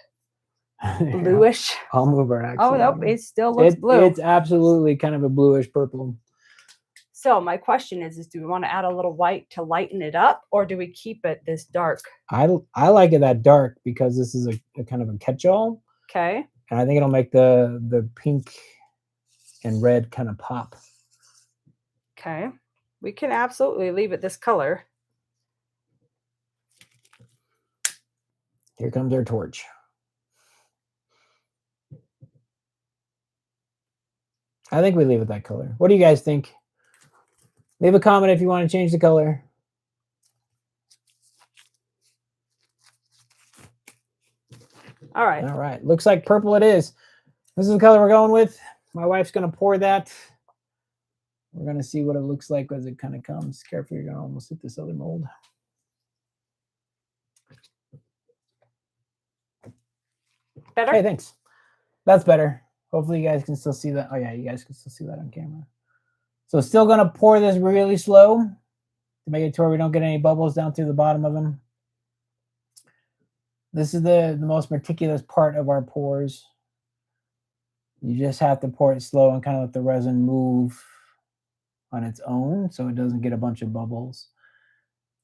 bluish. I'll move our axolotl. Oh, nope, it still looks blue. It's absolutely kind of a bluish purple. So my question is do we want to add a little white to lighten it up, or do we keep it this dark? I like it that dark because this is a kind of a catch-all. Okay. And I think it'll make the pink and red kind of pop. Okay. We can absolutely leave it this color. Here comes our torch. I think we leave it that color. What do you guys think? Leave a comment if you want to change the color. All right. All right. Looks like purple it is. This is the color we're going with. My wife's going to pour that. We're going to see what it looks like as it kind of comes. Careful, you're going to almost hit this other mold. Better? Hey, thanks. That's better. Hopefully you guys can still see that. Oh, yeah, you guys can still see that on camera. So still going to pour this really slow to make it to where we don't get any bubbles down through the bottom of them. This is the most meticulous part of our pours. You just have to pour it slow and kind of let the resin move on its own so it doesn't get a bunch of bubbles.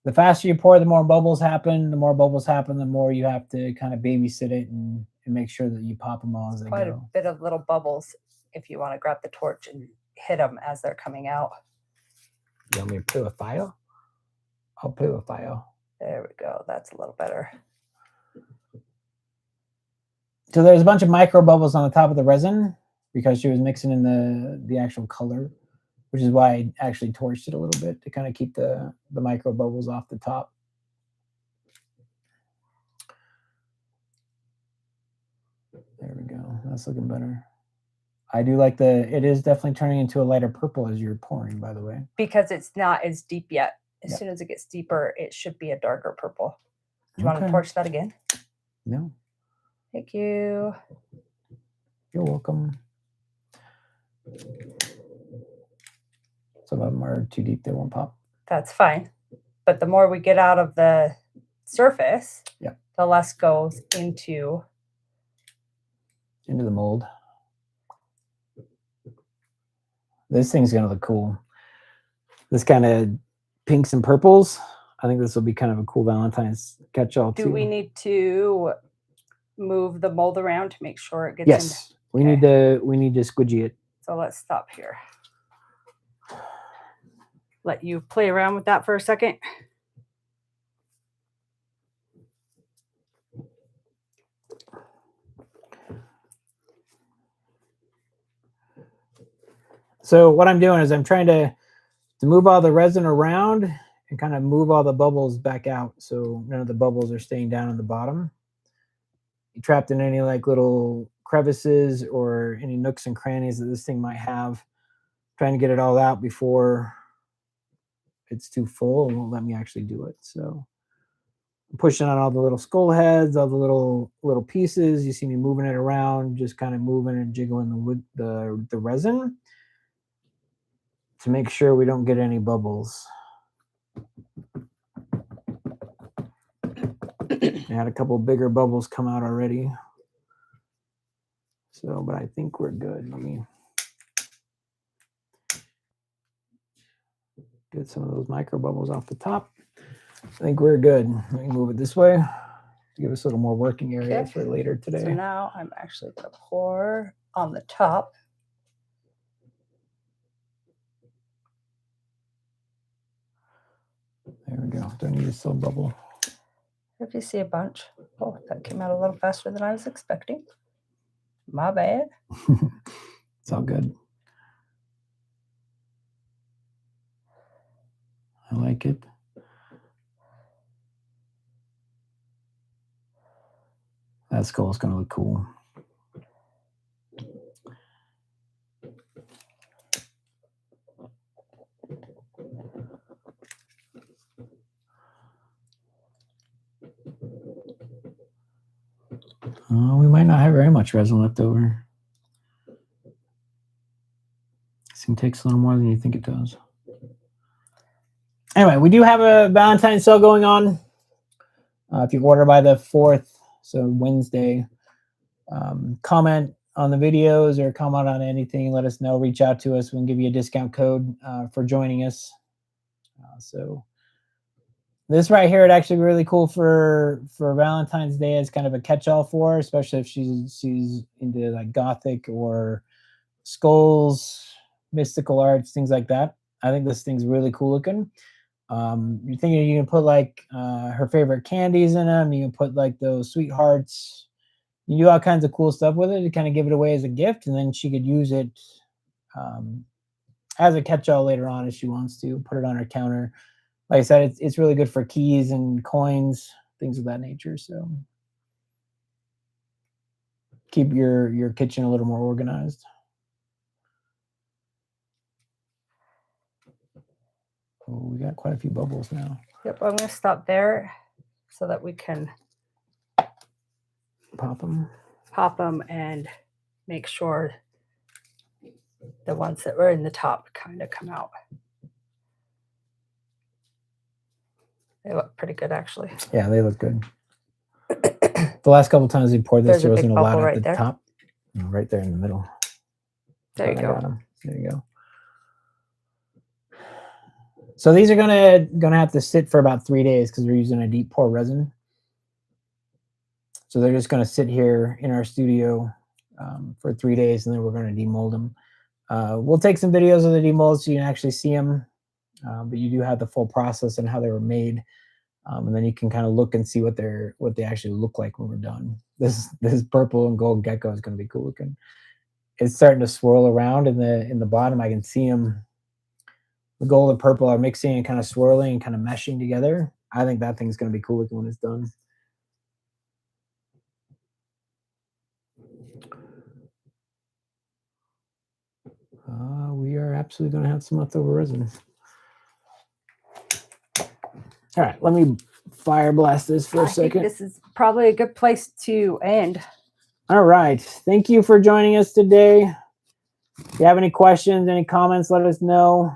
The faster you pour, the more bubbles happen. The more bubbles happen, the more you have to kind of babysit it and make sure that you pop them all as they go. Quite a bit of little bubbles if you want to grab the torch and hit them as they're coming out. You want me to purify? I'll purify. There we go. That's a little better. So there's a bunch of micro bubbles on the top of the resin because she was mixing in the actual color. which is why I actually torched it a little bit to kind of keep the micro bubbles off the top. There we go. That's looking better. I do like it is definitely turning into a lighter purple as you're pouring, by the way. Because it's not as deep yet. As Yep. soon as it gets deeper, it should be a darker purple. Do you want to torch that again? No. Thank you. You're welcome. Some of them are too deep, they won't pop. That's fine. But the more we get out of the surface, the less goes into the mold. This thing's gonna look cool. This kind of pinks and purples. I think this will be kind of a cool Valentine's catch-all too. Do we need to move the mold around to make sure it gets Yes. We need to squidgy it. So let's stop here. Let you play around with that for a second. So what I'm doing is I'm trying to move all the resin around and kind of move all the bubbles back out so none of the bubbles are staying down in the bottom. You trapped in any like little crevices or any nooks and crannies that this thing might have. Trying to get it all out before it's too full and won't let me actually do it. So I'm pushing on all the little skull heads, all the little pieces. You see me moving it around, just kind of moving and jiggling the resin to make sure we don't get any bubbles. I had a couple bigger bubbles come out already. So, but I think we're good. Let me get some of those micro bubbles off the top. I think we're good. Let me move it this way to give us a little more working area for later today. So now I'm actually going to pour on the top. There we go. Don't need a still bubble. If you see a bunch. Oh, that came out a little faster than I was expecting. My bad. It's all good. I like it. That skull is going to look cool. We might not have very much resin left over. This thing takes a little more than you think it does. Anyway, we do have a Valentine's sale going on. If you order by the 4th, so Wednesday, comment on the videos or comment on anything. Let us know. Reach out to us. We can give you a discount code for joining us. So this right here, it actually be really cool for Valentine's Day as kind of a catch-all for her, especially if she's into like gothic or skulls, mystical arts, things like that. I think this thing's really cool looking. You're thinking you can put like her favorite candies in them. You can put like those sweethearts. You do all kinds of cool stuff with it to kind of give it away as a gift, and then she could use it as a catch-all later on if she wants to. Put it on her counter. Like I said, it's really good for keys and coins, things of that nature. So keep your kitchen a little more organized. Oh, we got quite a few bubbles now. Yep, I'm going to stop there so that we can pop them and make sure the ones that were in the top kind of come out. They look pretty good, actually. Yeah, they look good. The last couple times we poured this, there wasn't a lot at the top. Right there in the middle. There you go. There you go. So these are gonna have to sit for about 3 days because we're using a deep pour resin. So they're just gonna sit here in our studio for 3 days, and then we're gonna demold them. We'll take some videos of the demold so you can actually see them, but you do have the full process and how they were made, and then you can kind of look and see what they actually look like when we're done. This purple and gold gecko is gonna be cool looking. It's starting to swirl around in the bottom. I can see them the gold and purple are mixing and kind of swirling and kind of meshing together. I think that thing's going to be cool looking when it's done. We are absolutely going to have some leftover resin. All right, let me fire blast this for a second. This is probably a good place to end. All right. Thank you for joining us today. If you have any questions, any comments, let us know.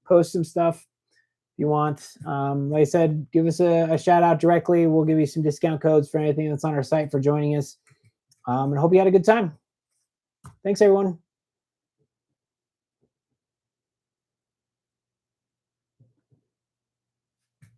Post some stuff if you want. Like I said, give us a shout out directly. We'll give you some discount codes for anything that's on our site for joining us. And hope you had a good time. Thanks, everyone.